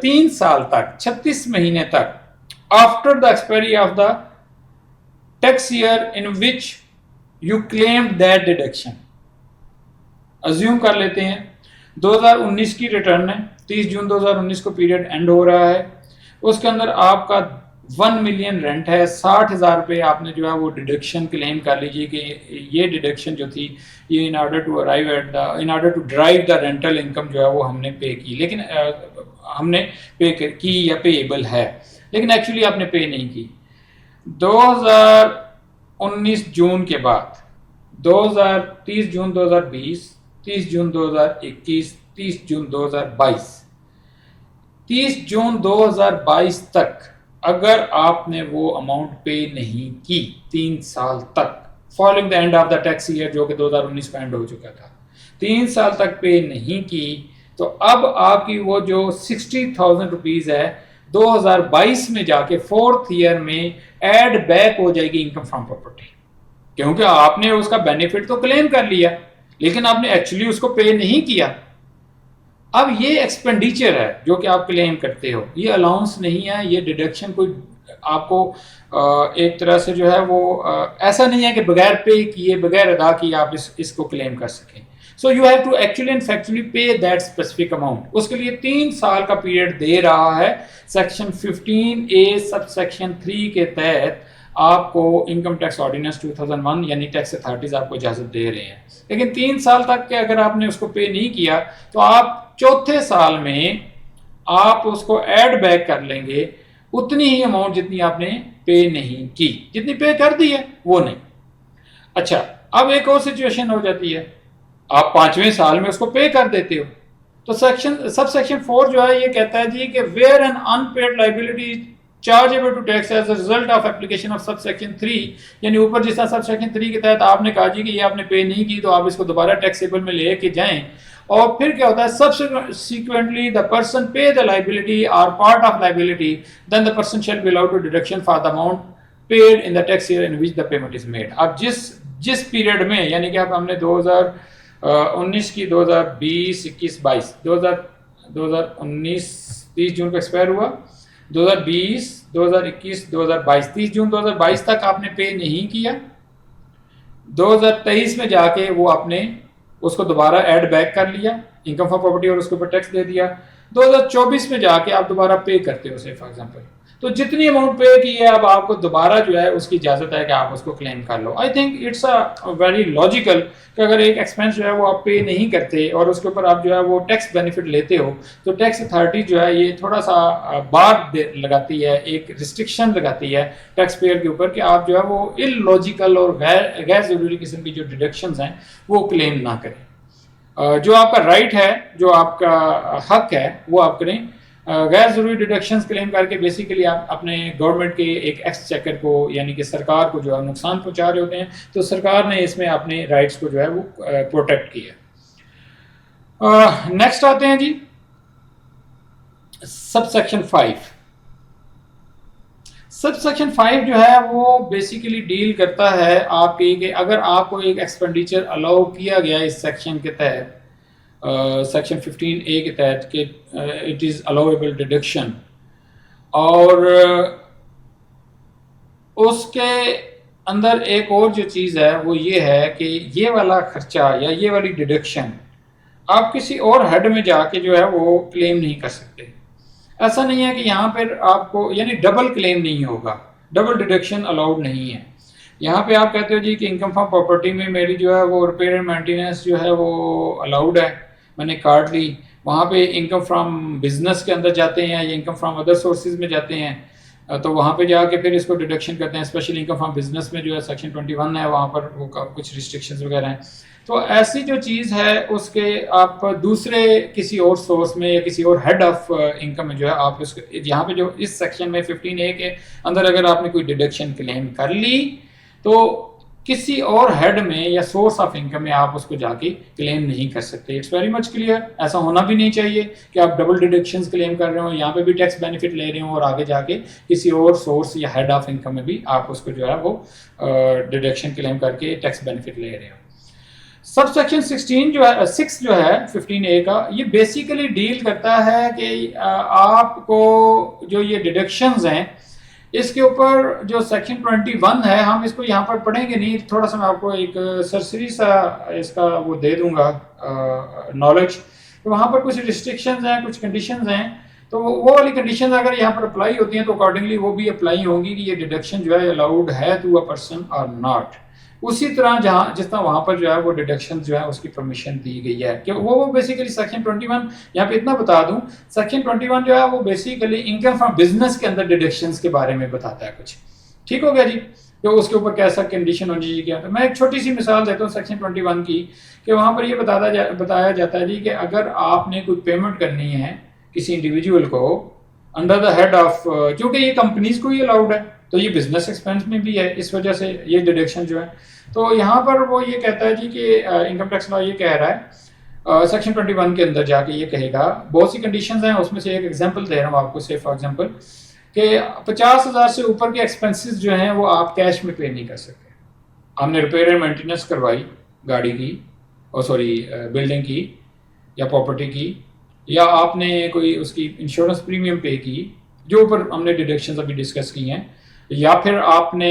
3 سال تک 36 مہینے تک after the expiry of the tax year in which you claimed that deduction, assume کر لیتے ہیں 2019 کی ریٹرن ہے, 30 جون 2019 کو پیریڈ اینڈ ہو رہا ہے, اس کے اندر آپ کا 1 ملین رینٹ ہے, 60,000 روپے آپ نے جو ہے وہ ڈیڈکشن کلیم کر لیجیے کہ یہ ڈیڈکشن جو تھی یہ in order to drive the rental income جو ہے وہ ہم نے پے کی, لیکن ہم نے پے کی یا پے ایبل ہے, لیکن ایکچولی آپ نے پے نہیں کی. 2019 جون کے بعد 30 جون 2020, 30 جون 2021, 30 جون 2022, 30 جون 2022 تک اگر آپ نے وہ اماؤنٹ پے نہیں کی 3 سال تک following the end of the tax year جو کہ 2019 کا اینڈ ہو چکا تھا, 3 سال تک پے نہیں کی, تو اب آپ کی وہ جو 60,000 روپیز ہے 2022 میں جا کے 4th ایئر میں ایڈ بیک ہو جائے گی انکم فرام پراپرٹی, کیونکہ آپ نے اس کا بینیفٹ تو کلیم کر لیا لیکن آپ نے ایکچولی اس کو پے نہیں کیا. اب یہ ایکسپینڈیچر ہے جو کہ آپ کلیم کرتے ہو, یہ الاؤنس نہیں ہے, یہ ڈیڈکشن کوئی آپ کو ایک طرح سے جو ہے وہ ایسا نہیں ہے کہ بغیر پے کیے بغیر ادا کیے آپ اس کو کلیم کر سکیں. So you have to actually and factually pay that specific amount. اس کے لیے 3 سال کا پیریڈ دے رہا ہے سیکشن 15A سب سیکشن 3 کے تحت آپ کو انکم ٹیکس آرڈیننس 2001 یعنی ٹیکس اتھارٹیز آپ کو اجازت دے رہے ہیں. لیکن 3 سال تک کے اگر آپ نے اس کو پے نہیں کیا تو آپ 4تھے سال میں آپ اس کو ایڈ بیک کر لیں گے اتنی ہی اماؤنٹ جتنی آپ نے پے نہیں کی، جتنی پے کر دی ہے وہ نہیں۔ اچھا اب ایک اور سچویشن ہو جاتی ہے، آپ 5ویں سال میں اس کو پے کر دیتے ہو، تو سب سیکشن 4 جو ہے یہ کہتا ہے جی کہ where an unpaid liability chargeable to tax as a result of application of subsection 3، یعنی اوپر جس طرح سب سیکشن 3 کے تحت آپ نے کہا جی کہ یہ آپ نے پے نہیں کی تو آپ اس کو دوبارہ ٹیکسیبل میں لے کے جائیں، اور پھر کیا ہوتا ہے subsequently the person pay the liability or part of liability, then the person shall be allowed to deduction for the amount paid in the tax year in which the payment is made۔ اب جس پیریڈ میں، یعنی کہ اب ہم نے 2019 کی 2020 21 22 2019 30 جون کو ایکسپائر ہوا، 2020 2021 2022 30 جون 2022 تک آپ نے پے نہیں کیا، 2023 میں جا کے وہ آپ نے اس کو دوبارہ ایڈ بیک کر لیا انکم فار پراپرٹی اور اس کے اوپر ٹیکس دے دیا، 2024 میں جا کے آپ دوبارہ پے کرتے ہو، سے فار ایگزامپل تو جتنی اماؤنٹ پے کی ہے اب آپ کو دوبارہ جو ہے اس کی اجازت ہے کہ آپ اس کو کلیم کر لو۔ I think it's a very logical کہ اگر ایک ایکسپینس جو ہے وہ آپ پے نہیں کرتے اور اس کے اوپر آپ جو ہے وہ ٹیکس بینیفٹ لیتے ہو تو ٹیکس اتھارٹی جو ہے یہ تھوڑا سا بار لگاتی ہے، ایک ریسٹرکشن لگاتی ہے ٹیکس پیئر کے اوپر کہ آپ جو ہے وہ ان لاجیکل اور غیر ضروری قسم کی جو ڈیڈکشنز ہیں وہ کلیم نہ کریں۔ جو آپ کا رائٹ ہے، جو آپ کا حق ہے وہ آپ کریں، غیر ضروری ڈیڈکشنز کلیم کر کے بیسیکلی آپ اپنے گورنمنٹ کے ایک ایکس چیکر کو یعنی کہ سرکار کو جو ہے نقصان پہنچا رہے ہوتے ہیں، تو سرکار نے اس میں اپنے رائٹس کو جو ہے وہ پروٹیکٹ کیا۔ نیکسٹ آتے ہیں جی سب سیکشن 5۔ سب سیکشن 5 جو ہے وہ بیسیکلی ڈیل کرتا ہے آپ کی کہ اگر آپ کو ایک ایکسپینڈیچر الاؤ کیا گیا اس سیکشن کے تحت، سیکشن 15A کے تحت کہ اٹ از الاؤیبل ڈیڈکشن، اور اس کے اندر ایک اور جو چیز ہے وہ یہ ہے کہ یہ والا خرچہ یا یہ والی ڈیڈکشن آپ کسی اور ہیڈ میں جا کے جو ہے وہ کلیم نہیں کر سکتے۔ ایسا نہیں ہے کہ یہاں پر آپ کو یعنی ڈبل کلیم نہیں ہوگا، ڈبل ڈیڈکشن الاؤڈ نہیں ہے۔ یہاں پہ آپ کہتے ہو جی کہ انکم فرام پراپرٹی میں میری جو ہے وہ ریپیئر اینڈ مینٹیننس جو ہے وہ الاؤڈ ہے، میں نے کاٹ لی، وہاں پہ انکم فرام بزنس کے اندر جاتے ہیں یا انکم فرام ادر سورسز میں جاتے ہیں تو وہاں پہ جا کے پھر اس کو ڈیڈکشن کرتے ہیں، اسپیشلی انکم فرام بزنس میں جو ہے سیکشن 21 ہے، وہاں پر وہ کچھ ریسٹرکشنز وغیرہ ہیں۔ تو ایسی جو چیز ہے اس کے آپ دوسرے کسی اور سورس میں یا کسی اور ہیڈ آف انکم میں جو ہے آپ اس یہاں پہ جو اس سیکشن میں 15A کے اندر اگر آپ نے کوئی ڈیڈکشن کلیم کر لی تو کسی اور ہیڈ میں یا سورس آف انکم میں آپ اس کو جا کے کلیم نہیں کر سکتے۔ اٹس ویری مچ کلیئر، ایسا ہونا بھی نہیں چاہیے کہ آپ ڈبل ڈیڈکشنز کلیم کر رہے ہوں، یہاں پہ بھی ٹیکس بینیفٹ لے رہے ہوں اور آگے جا کے کسی اور سورس یا ہیڈ آف انکم میں بھی آپ اس کو جو ہے وہ ڈیڈکشن کلیم کر کے ٹیکس بینیفٹ لے رہے ہوں۔ سب سیکشن 16 جو ہے 6 جو ہے 15A کا، یہ بیسیکلی ڈیل کرتا ہے کہ آپ کو جو یہ ڈیڈکشنز ہیں اس کے اوپر جو سیکشن 21 ہے ہم اس کو یہاں پر پڑھیں گے نہیں، تھوڑا سا میں آپ کو ایک سرسری سا اس کا وہ دے دوں گا نالج، تو وہاں پر کچھ ریسٹرکشنز ہیں، کچھ کنڈیشنز ہیں، تو وہ والی کنڈیشنز اگر یہاں پر اپلائی ہوتی ہیں تو اکارڈنگلی وہ بھی اپلائی ہوں گی کہ یہ ڈیڈکشن جو ہے الاؤڈ ہے ٹو اے پرسن اور ناٹ۔ اسی طرح جس طرح وہاں پر جو ہے وہ ڈیڈکشن جو ہے اس کی پرمیشن دی گئی ہے کہ وہ بیسیکلی سیکشن 21 یہاں پہ اتنا بتا دوں، سیکشن 21 جو ہے وہ بیسیکلی انکم فرام بزنس کے اندر ڈیڈکشنز کے بارے میں بتاتا ہے کچھ، ٹھیک ہو گیا جی، کہ اس کے اوپر کیسا کنڈیشن ہونی چاہیے کیا۔ میں ایک چھوٹی سی مثال دیتا ہوں سیکشن 21 کی کہ وہاں پر یہ بتایا جاتا ہے جی کہ اگر آپ نے کوئی پیمنٹ کرنی ہے کسی انڈیویجول کو انڈر دا ہیڈ آف، چونکہ یہ کمپنیز کو ہی الاؤڈ ہے تو یہ بزنس ایکسپینس میں بھی ہے، اس وجہ سے یہ ڈیڈکشن جو ہے، تو یہاں پر وہ یہ کہتا ہے جی کہ انکم ٹیکس لا یہ کہہ رہا ہے سیکشن 21 کے اندر جا کے یہ کہے گا، بہت سی کنڈیشنز ہیں اس میں سے ایک ایگزامپل دے رہا ہوں آپ کو، سے فار ایگزامپل کہ 50,000 سے اوپر کے ایکسپینسز جو ہیں وہ آپ کیش میں پے نہیں کر سکتے۔ ہم نے ریپیئر اینڈ مینٹیننس کروائی گاڑی کی بلڈنگ کی یا پراپرٹی کی، یا آپ نے کوئی اس کی انشورنس پریمیم پے کی جو اوپر ہم نے ڈیڈکشنز ابھی ڈسکس کی ہیں، یا پھر آپ نے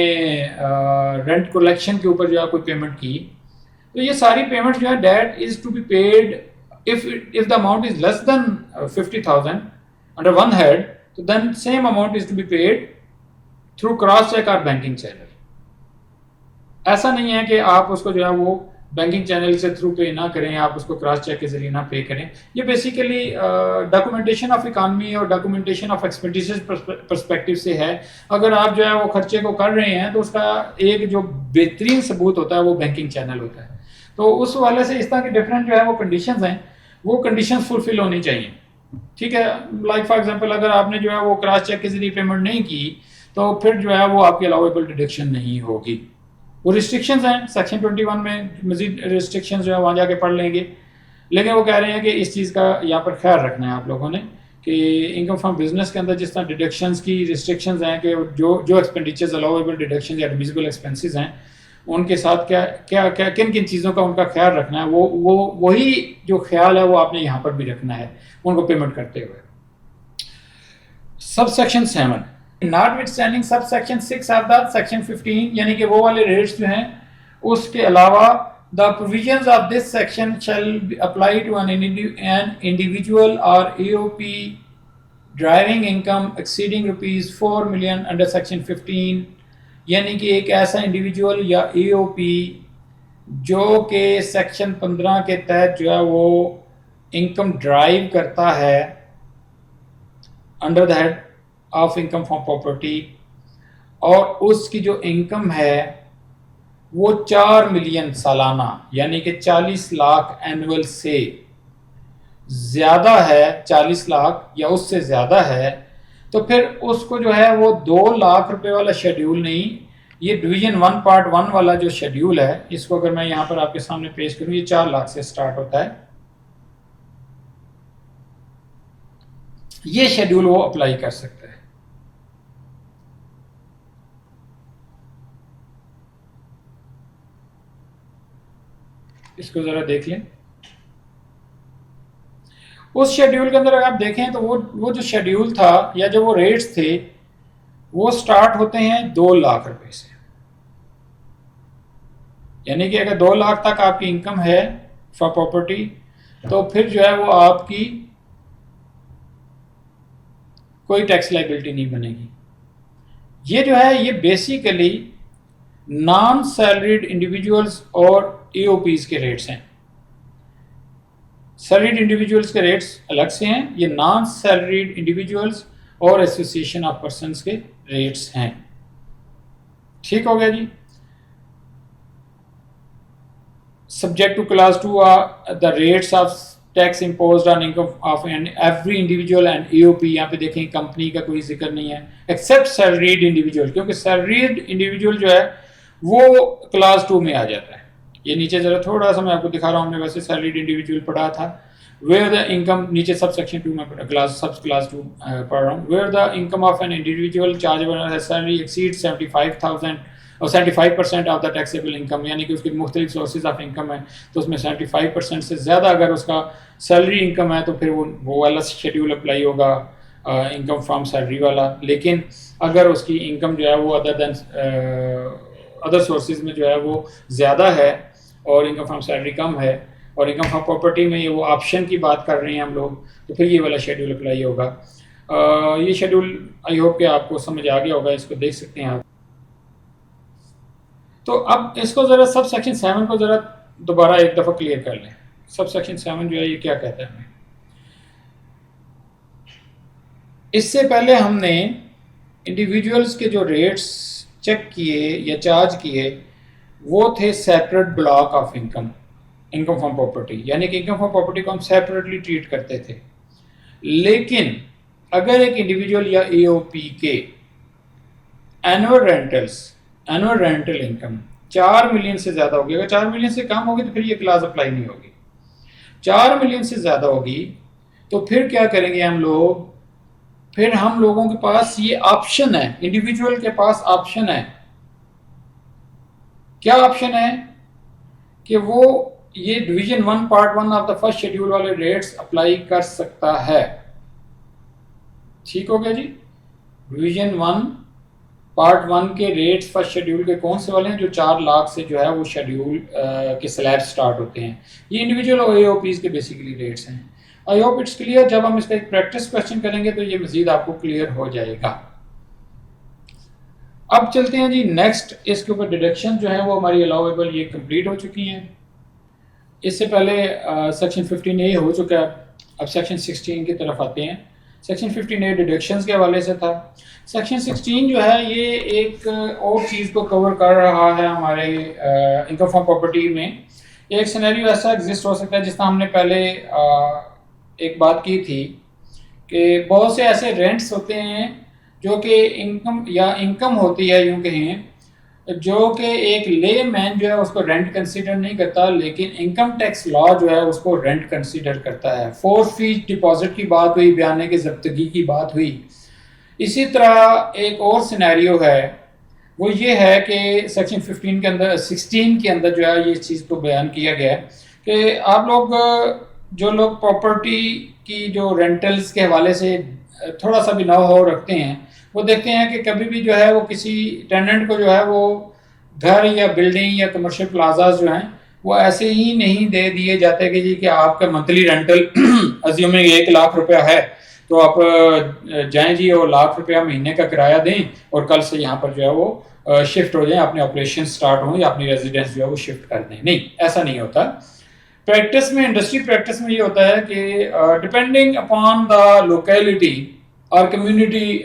رینٹ کلیکشن کے اوپر جو ہے کوئی پیمنٹ کی، تو یہ ساری پیمنٹ جو ہے that is to be paid if the amount is less than 50,000 under one head, so then same amount is to be paid through cross check or banking channel۔ ایسا نہیں ہے کہ آپ اس کو جو ہے وہ بینکنگ چینل سے تھرو پے نہ کریں، آپ اس کو کراس چیک کے ذریعے نہ پے کریں. یہ بیسیکلی ڈاکومنٹیشن آف اکانومی اور ڈاکومنٹیشن آف ایکسپینڈیچر پرسپیکٹو سے ہے. اگر آپ جو ہے وہ خرچے کو کر رہے ہیں تو اس کا ایک جو بہترین ثبوت ہوتا ہے وہ بینکنگ چینل ہوتا ہے. تو اس حوالے سے اس طرح کی ڈفرینٹ جو ہے وہ کنڈیشنز ہیں، وہ کنڈیشنز فلفل ہونی چاہیے. ٹھیک ہے، لائک فار ایگزامپل اگر آپ نے جو ہے وہ کراس چیک کے ذریعے پیمنٹ نہیں کی تو پھر جو ہے وہ آپ کی الاؤیبل ڈیڈکشن نہیں ہوگی. وہ ریسٹرکشنز ہیں سیکشن 21 میں، مزید ریسٹرکشنز جو ہے وہاں جا کے پڑھ لیں گے. لیکن وہ کہہ رہے ہیں کہ اس چیز کا یہاں پر خیال رکھنا ہے آپ لوگوں نے کہ انکم فرام بزنس کے اندر جس طرح ڈیڈکشنز کی ریسٹرکشنز ہیں کہ جو ایکسپینڈیچرز الاؤیبل ڈیڈکشنز یا ایڈمیسیبل ایکسپینسز ہیں ان کے ساتھ کیا کن کن چیزوں کا ان کا خیال رکھنا ہے، وہی جو خیال ہے وہ آپ نے یہاں پر بھی رکھنا ہے ان کو پیمنٹ کرتے ہوئے. Sub section 7 not with standing sub section 6 of the section 15، یعنی کہ وہ والے ریٹس جو ہیں اس کے علاوہ the provisions of this section shall apply to an individual or AOP driving income exceeding rupees 4 million under section 15، یعنی کہ ایک ایسا انڈیویجول یا اے او پی جو کہ سیکشن 15 کے تحت جو ہے وہ انکم ڈرائیو کرتا ہے under the head of income from property, اور اس کی جو انکم ہے وہ 4 ملین سالانہ یعنی کہ 40 لاکھ اینول سے زیادہ ہے، 40 لاکھ یا اس سے زیادہ ہے، تو پھر اس کو جو ہے وہ 2 لاکھ روپے والا شیڈیول نہیں، یہ ڈویژن 1 پارٹ 1 والا جو شیڈیول ہے اس کو اگر میں یہاں پر آپ کے سامنے پیش کروں، یہ 4 لاکھ سے سٹارٹ ہوتا ہے. یہ شیڈیول وہ اپلائی کر سکتا ہے. اس کو ذرا دیکھ لیں. اس شیڈیول کے اندر اگر آپ دیکھیں تو وہ جو شیڈیول تھا یا جو وہ ریٹس تھے وہ سٹارٹ ہوتے ہیں 2 لاکھ روپے سے، یعنی کہ اگر 2 لاکھ تک آپ کی انکم ہے فار پراپرٹی تو پھر جو ہے وہ آپ کی کوئی ٹیکس لائبلٹی نہیں بنے گی. یہ جو ہے یہ بیسیکلی نان سیلریڈ انڈیویجولز اور ای او پیز کے ریٹس ہیں. سیلریڈ انڈیویجولز کے ریٹس الگ سے ہیں، یہ نان سیلریڈ انڈیویجولز اور ایسوسیشن آف پرسنس کے ریٹس ہیں. ٹھیک ہو گیا جی. Subject to class 2 the rates of tax imposed on income of every individual and A O P. یہاں پہ دیکھیں کمپنی کا کوئی ذکر نہیں ہے ایکسیپٹ سیلریڈ انڈیویجول، کیونکہ سیلریڈ انڈیویجول جو ہے وہ کلاس 2 میں آ جاتا ہے. یہ نیچے ذرا تھوڑا سا میں آپ کو دکھا رہا ہوں، ہم نے ویسے سیلریڈ انڈیویجول پڑھا تھا. ویئر دا انکم نیچے سب سیکشن 2 میں سب کلاس 2 پڑھ رہا ہوں. Where the income of an individual chargeable as salary exceed 75,000 اور 75% آف دا ٹیکسیبل انکم، یعنی کہ اس کی مختلف سورسز آف انکم ہے تو اس میں 75% سے زیادہ اگر اس کا سیلری انکم ہے تو پھر وہ والا شیڈیول اپلائی ہوگا انکم فرام سیلری والا. لیکن اگر اس کی انکم جو ہے وہ ادر سورسز میں جو ہے وہ زیادہ ہے اور انکم فرام سیلری کم ہے اور انکم فرام پراپرٹی میں یہ وہ آپشن کی بات کر رہے ہیں ہم لوگ، تو پھر یہ والا شیڈیول اپلائی ہوگا. یہ شیڈیول آئی ہوپ کہ آپ کو سمجھ آ گیا ہوگا، اس کو دیکھ سکتے ہیں آپ. تو اب اس کو ذرا سب سیکشن 7 کو ذرا دوبارہ ایک دفعہ کلیئر کر لیں. سب سیکشن 7 جو ہے یہ کیا کہتا ہے ہمیں. اس سے پہلے ہم نے انڈیویجولز کے جو ریٹس چیک کیے یا چارج کیے وہ تھے separate block of income from property, یعنی کہ انکم فرام پراپرٹی کو ہم سیپریٹلی ٹریٹ کرتے تھے. لیکن اگر ایک انڈیویجول یا اے او پی کے اینول رینٹل انکم 4 ملین سے زیادہ ہوگی، اگر 4 ملین سے کم ہوگی تو پھر یہ کلاس اپلائی نہیں ہوگی. 4 ملین سے زیادہ ہوگی تو پھر کیا کریں گے ہم لوگ، پھر ہم لوگوں کے پاس یہ آپشن ہے، انڈیویجول کے پاس آپشن ہے. کیا آپشن ہے کہ وہ یہ division 1 part 1 of the first schedule والے ریٹس اپلائی کر سکتا ہے. ٹھیک ہو گیا جی. ڈویژن 1 پارٹ 1 کے ریٹس فرسٹ شیڈیول کے کون سے والے ہیں، جو 4 لاکھ سے جو ہے وہ شیڈیول کے سلیب سٹارٹ ہوتے ہیں. یہ انڈیویجول اور اے او پیز کے بیسیکلی ریٹس ہیں. I hope it's clear. جب ہم اس کا ایک پریکٹس کوسچن کریں گے تو یہ مزید آپ کو کلیئر ہو جائے گا. اب چلتے ہیں جی نیکسٹ. اس کے اوپر ڈیڈکشن جو ہے وہ ہماری الاؤیبل یہ کمپلیٹ ہو چکی ہیں. اس سے پہلے سیکشن 15A ہو چکا ہے، اب سیکشن 16 کی طرف آتے ہیں۔ سیکشن 15A ڈیڈکشنز کے حوالے سے تھا۔ سیکشن 16 جو ہے یہ ایک اور چیز کو کور کر رہا ہے ہمارے انکم فرام پراپرٹی میں۔ ایک سینیریو ایسا ایگزسٹ ہو سکتا ہے جس طرح ہم نے پہلے ایک بات کی تھی کہ بہت سے ایسے رینٹس ہوتے ہیں جو کہ انکم ہوتی ہے یوں کہیں، جو کہ ایک لے مین جو ہے اس کو رینٹ کنسیڈر نہیں کرتا، لیکن انکم ٹیکس لا جو ہے اس کو رینٹ کنسیڈر کرتا ہے۔ 4% ڈپازٹ کی بات ہوئی، بیانے کی ضبطگی کی بات ہوئی۔ اسی طرح ایک اور سینیریو ہے، وہ یہ ہے کہ سیکشن 16 کے اندر جو ہے یہ چیز کو بیان کیا گیا ہے کہ آپ لوگ جو لوگ پراپرٹی کی جو رینٹلز کے حوالے سے تھوڑا سا بھی نو ہو رکھتے ہیں، وہ دیکھتے ہیں کہ کبھی بھی جو ہے وہ کسی ٹیننٹ کو جو ہے وہ گھر یا بلڈنگ یا کمرشل پلازاز جو ہیں وہ ایسے ہی نہیں دے دیے جاتے کہ جی کہ آپ کا منتھلی رینٹل ازیومنگ 1,00,000 روپیہ ہے تو آپ جائیں جی اور 1,00,000 روپیہ مہینے کا کرایہ دیں اور کل سے یہاں پر جو ہے وہ شفٹ ہو جائیں، اپنے آپریشن سٹارٹ ہوں یا اپنی ریزیڈنس جو ہے وہ شفٹ کر دیں۔ نہیں، ایسا نہیں ہوتا۔ پریکٹس میں، انڈسٹری پریکٹس میں یہ ہوتا ہے کہ ڈپینڈنگ اپان دا لوکیلٹی اور کمیونٹی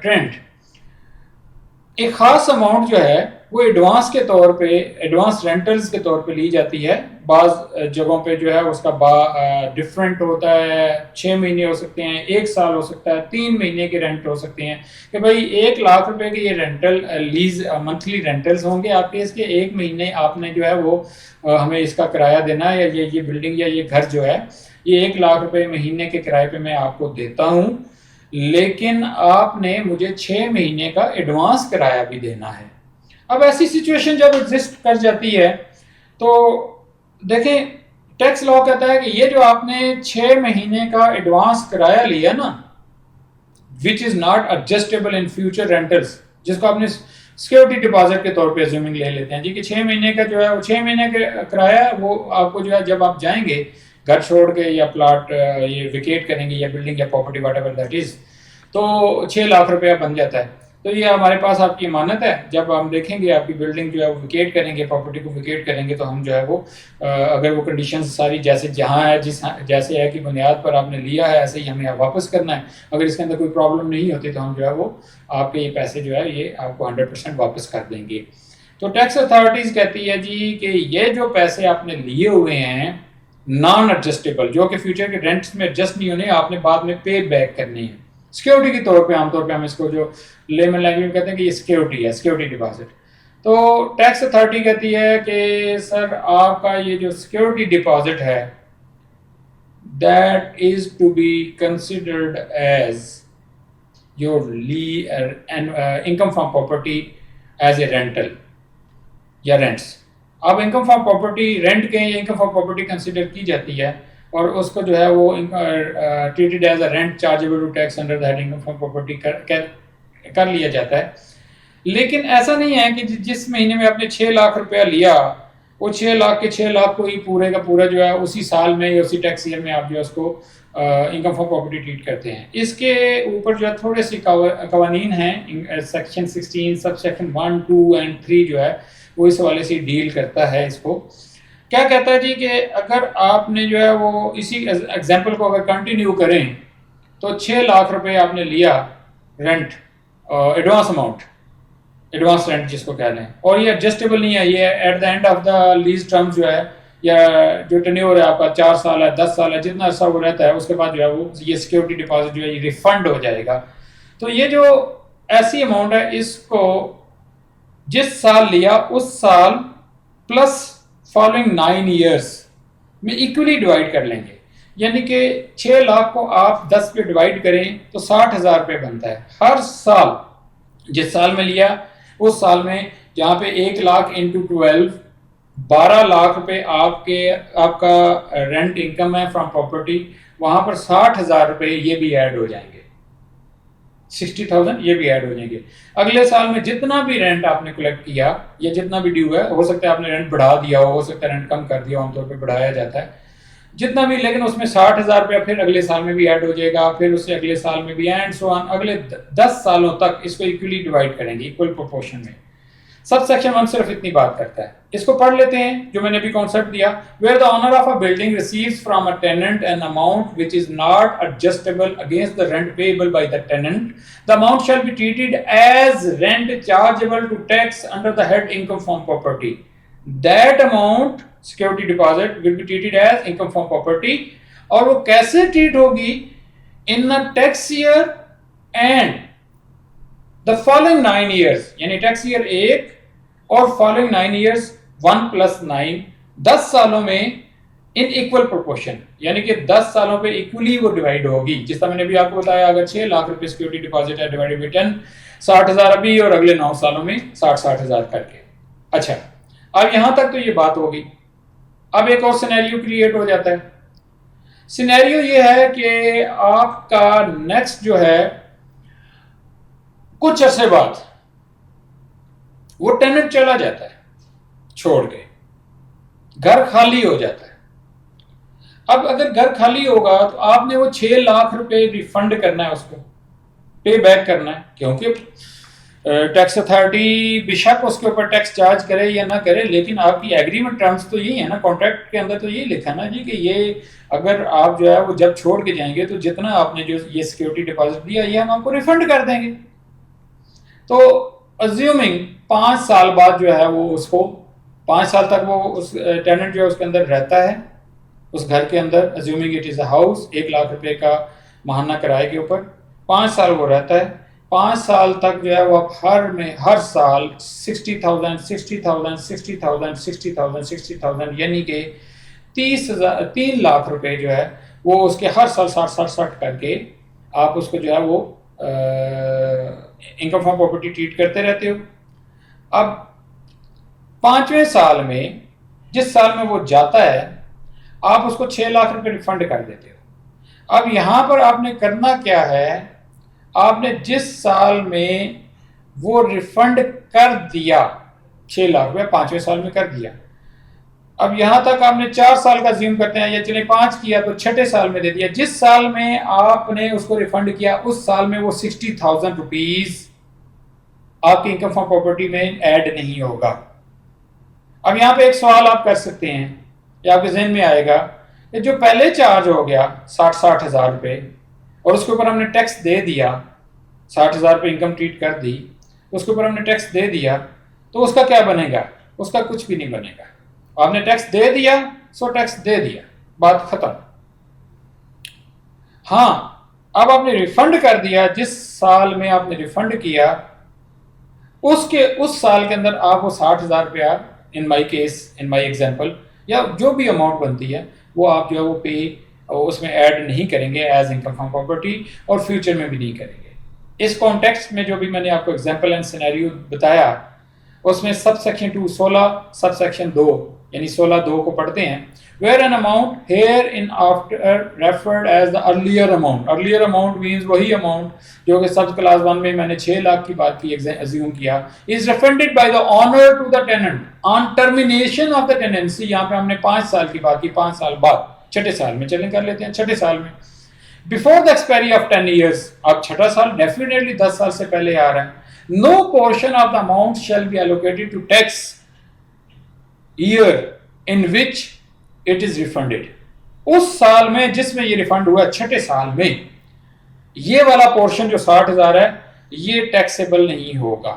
ٹرینڈ ایک خاص اماؤنٹ جو ہے وہ ایڈوانس کے طور پہ، ایڈوانس رینٹلز کے طور پہ لی جاتی ہے۔ بعض جگہوں پہ جو ہے اس کا ڈفرینٹ ہوتا ہے، 6 مہینے ہو سکتے ہیں، 1 سال ہو سکتا ہے، 3 مہینے کے رینٹ ہو سکتے ہیں کہ بھائی 1,00,000 روپے کے یہ رینٹل لیز منتھلی رینٹلز ہوں گے آپ کے، اس کے 1 مہینے آپ نے جو ہے وہ ہمیں اس کا کرایہ دینا ہے، یا یہ بلڈنگ یا یہ گھر جو ہے یہ 1,00,000 روپے مہینے کے کرائے پہ میں آپ کو دیتا ہوں، لیکن آپ نے مجھے 6 مہینے کا ایڈوانس کرایہ بھی دینا ہے۔ اب ایسی سچویشن جب ایگزسٹ کر جاتی ہے تو دیکھیں ٹیکس لا کہتا ہے کہ یہ جو آپ نے 6 مہینے کا ایڈوانس کرایہ لیا نا، which is not adjustable in future rentals, جس کو آپ نے سیکورٹی ڈپازٹ کے طور پہ ایزیومنگ لے لیتے ہیں جی کہ 6 مہینے کا جو ہے وہ 6 مہینے کا کرایہ وہ آپ کو جو ہے جب آپ جائیں گے گھر چھوڑ کے یا پلاٹ یہ ویکیٹ کریں گے یا بلڈنگ یا property what ever that is, تو 6,00,000 روپیہ بن جاتا ہے۔ تو یہ ہمارے پاس آپ کی امانت ہے، جب ہم دیکھیں گے آپ کی بلڈنگ جو ہے وہ ویکیٹ کریں گے، پراپرٹی کو ویکیٹ کریں گے، تو ہم جو ہے وہ اگر وہ کنڈیشنز ساری جیسے جہاں ہے جیسے ہے کہ بنیاد پر آپ نے لیا ہے ایسے ہی ہمیں واپس کرنا ہے، اگر اس کے اندر کوئی پرابلم نہیں ہوتی تو ہم جو ہے وہ آپ کے یہ پیسے جو ہے یہ آپ کو 100% واپس کر دیں گے۔ تو ٹیکس اتھارٹیز کہتی ہے جی کہ یہ جو پیسے آپ نے لیے ہوئے ہیں نان ایڈجسٹیبل، جو کہ فیوچر کے رینٹس میں ایڈجسٹ نہیں ہونے، آپ نے بعد میں پے بیک کرنے ہیں سیکیورٹی کے طور پہ۔ عام طور پہ ہم اس کو جو لیمن لینگویج میں کہتے ہیں کہ یہ سیکیورٹی ہے، سیکیورٹی ڈپازٹ۔ تو ٹیکس اتھارٹی کہتی ہے کہ سر آپ کا یہ جو سیکیورٹی ڈپازٹ ہے that is to be considered as your income from property as a rental یا رینٹس۔ اب انکم فرام پراپرٹی رینٹ کے یا انکم فرام پراپرٹی کنسیڈر کی جاتی ہے اور اس کو جو ہے وہ treated as a rent chargeable to tax under that income from property کر لیا جاتا ہے۔ لیکن ایسا نہیں ہے کہ جس مہینے میں آپ نے 6,00,000 روپیہ لیا وہ 6,00,000 کے 6,00,000 کو ہی پورے کا پورا جو ہے اسی سال میں یا اسی ٹیکس ایئر میں آپ جو ہے اس کو انکم فرام پراپرٹی ٹریٹ کرتے ہیں۔ اس کے اوپر جو ہے تھوڑے سی قوانین ہیں، سیکشن 16 سب سیکشن 1, 2 and 3 جو ہے وہ اس حوالے سے ڈیل کرتا ہے۔ اس کو کیا کہتا ہے جی کہ اگر آپ نے جو ہے وہ اسی ایگزامپل کو اگر کنٹینیو کریں تو 6,00,000 روپے آپ نے لیا rent, advance amount, advance rent جس کو کہہ لیں، اور یہ ایڈجسٹیبل نہیں ہے، یہ at the end of the lease term جو ہے یا جو ٹینیور ہے آپ کا 4 سال ہے 10 سال ہے جتنا عرصہ وہ رہتا ہے اس کے بعد جو ہے وہ یہ سیکیورٹی ڈپازٹ جو ہے یہ ریفنڈ ہو جائے گا۔ تو یہ جو ایسی اماؤنٹ ہے اس کو جس سال لیا اس سال پلس فالوئنگ 9 ایئرس میں ایکولی ڈیوائڈ کر لیں گے، یعنی کہ 6,00,000 کو آپ 10 پہ ڈیوائڈ کریں تو 60,000 روپے بنتا ہے ہر سال۔ جس سال میں لیا اس سال میں جہاں پہ 1,00,000 انٹو 12 12,00,000 روپے آپ کا رینٹ انکم ہے فرام پراپرٹی، وہاں پر 60,000 روپے یہ بھی ایڈ ہو جائیں گے، 60,000 یہ بھی ایڈ ہو جائیں گے۔ اگلے سال میں جتنا بھی رینٹ آپ نے کلیکٹ کیا یا جتنا بھی ڈیو ہے، ہو سکتا ہے آپ نے رینٹ بڑھا دیا ہو سکتا ہے رینٹ کم کر دیا، عام طور پہ بڑھایا جاتا ہے جتنا بھی، لیکن اس میں 60,000 روپیہ پھر اگلے سال میں بھی ایڈ ہو جائے گا، پھر اس سے اگلے سال میں بھی، اینڈ سو آن، اگلے 10 سالوں تک اس کو ایکولی ڈیوائڈ کریں گے ایکول پروپورشن میں۔ سب سیکشن 1 صرف اتنی بات کرتا ہے. اس کو پڑھ لیتے ہیں جو میں نے ابھی کانسیپٹ دیا. Where the owner of a building receives from a tenant an amount which is not adjustable against the rent payable by the tenant, the amount shall be treated as rent chargeable to tax under the head income from property. That amount security deposit will be treated as income from property. اور وہ کیسے ٹریٹ ہوگی؟ In tax year and the following 9 years, یعنی ٹیکس ایئر 1 اور following 9 years 1 plus 9, 10 سالوں میں ان ایکول پروپورشن, یعنی کہ 10 سالوں پہ ایکولی وہ ڈیوائڈ ہوگی. جس طرح میں نے بھی آپ کو بتایا, اگر 6 لاکھ روپے سیکورٹی ڈپازٹ ہے ڈیوائڈ بائی 10, 60,000 ابھی اور اگلے 9 سالوں میں 60,000 کر کے. اچھا, اب یہاں تک تو یہ بات ہوگی. اب ایک اور سینیریو کریٹ ہو جاتا ہے. سینیریو یہ ہے کہ آپ کا نیکسٹ جو ہے کچھ عرصے بعد وہ ٹیننٹ چلا جاتا ہے چھوڑ کے, گھر خالی ہو جاتا ہے. اب اگر گھر خالی ہوگا تو آپ نے وہ 6 لاکھ روپے ریفنڈ کرنا ہے, اس کو پے بیک کرنا ہے, کیونکہ ٹیکس اتھارٹی بے شک اس کے اوپر ٹیکس چارج کرے یا نہ کرے, لیکن آپ کی ایگریمنٹ ٹرمز تو یہی ہے نا, کانٹریکٹ کے اندر تو یہی لکھا نا جی کہ یہ اگر آپ جو ہے وہ جب چھوڑ کے جائیں گے تو جتنا آپ نے جو یہ سیکورٹی ڈپازٹ دیا یہ ہم آپ کو ریفنڈ کر دیں گے. تو ازیومنگ 5 سال بعد جو ہے وہ اس کو 5 سال تک وہ اس ٹیننٹ جو ہے اس کے اندر رہتا ہے, اس گھر کے اندر. Assuming it is a house, 1 lakh روپے کا ماہانہ کرائے کے اوپر 5 سال وہ رہتا ہے. 5 سال تک جو ہے وہ ہر سال 60,000 یعنی کہ 3 لاکھ روپے جو ہے وہ اس کے ہر سال 60 کر کے آپ اس کو جو ہے وہ انکم فرام پراپرٹی ٹریٹ کرتے رہتے ہو. اب 5ویں سال میں جس سال میں وہ جاتا ہے آپ اس کو 6 لاکھ روپے ریفنڈ کر دیتے ہو. اب یہاں پر آپ نے کرنا کیا ہے, آپ نے جس سال میں وہ ریفنڈ کر دیا 6 لاکھ روپے 5ویں سال میں کر دیا, اب یہاں تک آپ نے 4 سال کا زیوم کرتے ہیں یا چلیں 5 کیا تو 6 سال میں دے دیا. جس سال میں آپ نے اس کو ریفنڈ کیا اس سال میں وہ 60,000 روپیز آپ کی انکم فرام پراپرٹی میں ایڈ نہیں ہوگا. اب یہاں پہ ایک سوال آپ کر سکتے ہیں یا آپ کے ذہن میں آئے گا کہ جو پہلے چارج ہو گیا 60,000 روپے اور اس کے اوپر ہم نے ٹیکس دے دیا, 60,000 روپے انکم ٹریٹ کر دی, اس کے اوپر ہم نے ٹیکس دے دیا, تو اس کا کیا بنے گا؟ اس کا کچھ بھی نہیں بنے گا. آپ نے ٹیکس دے دیا سو ٹیکس دے دیا, بات ختم. ہاں, اب آپ نے ریفنڈ کر دیا, جس سال میں آپ نے ریفنڈ کیا اس سال کے اندر آپ وہ 60,000 روپیہ ان my case, in my example, یا جو بھی اماؤنٹ بنتی ہے وہ آپ جو ہے وہ پے اس میں ایڈ نہیں کریں گے ایز انکم فرام پراپرٹی, اور فیوچر میں بھی نہیں کریں گے. اس کانٹیکسٹ میں جو بھی میں نے آپ کو ایگزامپل اینڈ سینیریو بتایا اس میں سب سیکشن 2 16 سب سیکشن 2 یعنی 16(2) کو پڑھتے ہیں. Where an amount hereinafter referred as the earlier amount, earlier amount means وہی اماؤنٹ جو کہ سب کلاس 1 میں نے 6 لاکھ کی بات کی ایزیوم کیا, is refunded by the owner to the tenant on termination of the tenancy. یہاں پہ ہم نے 5 سال کی بات کی, 5 سال بعد 6 سال میں چلیں کر لیتے ہیں 6 سال میں before the expiry of 10 years. اب 6 سال ڈیفینیٹلی 10 سال سے پہلے آ رہا ہے. No portion of the amount shall be allocated to tax year in which it is refunded. اس سال میں جس میں یہ ریفنڈ ہوا 6 سال میں یہ والا پورشن جو 60,000 ہے یہ ٹیکسیبل نہیں ہوگا,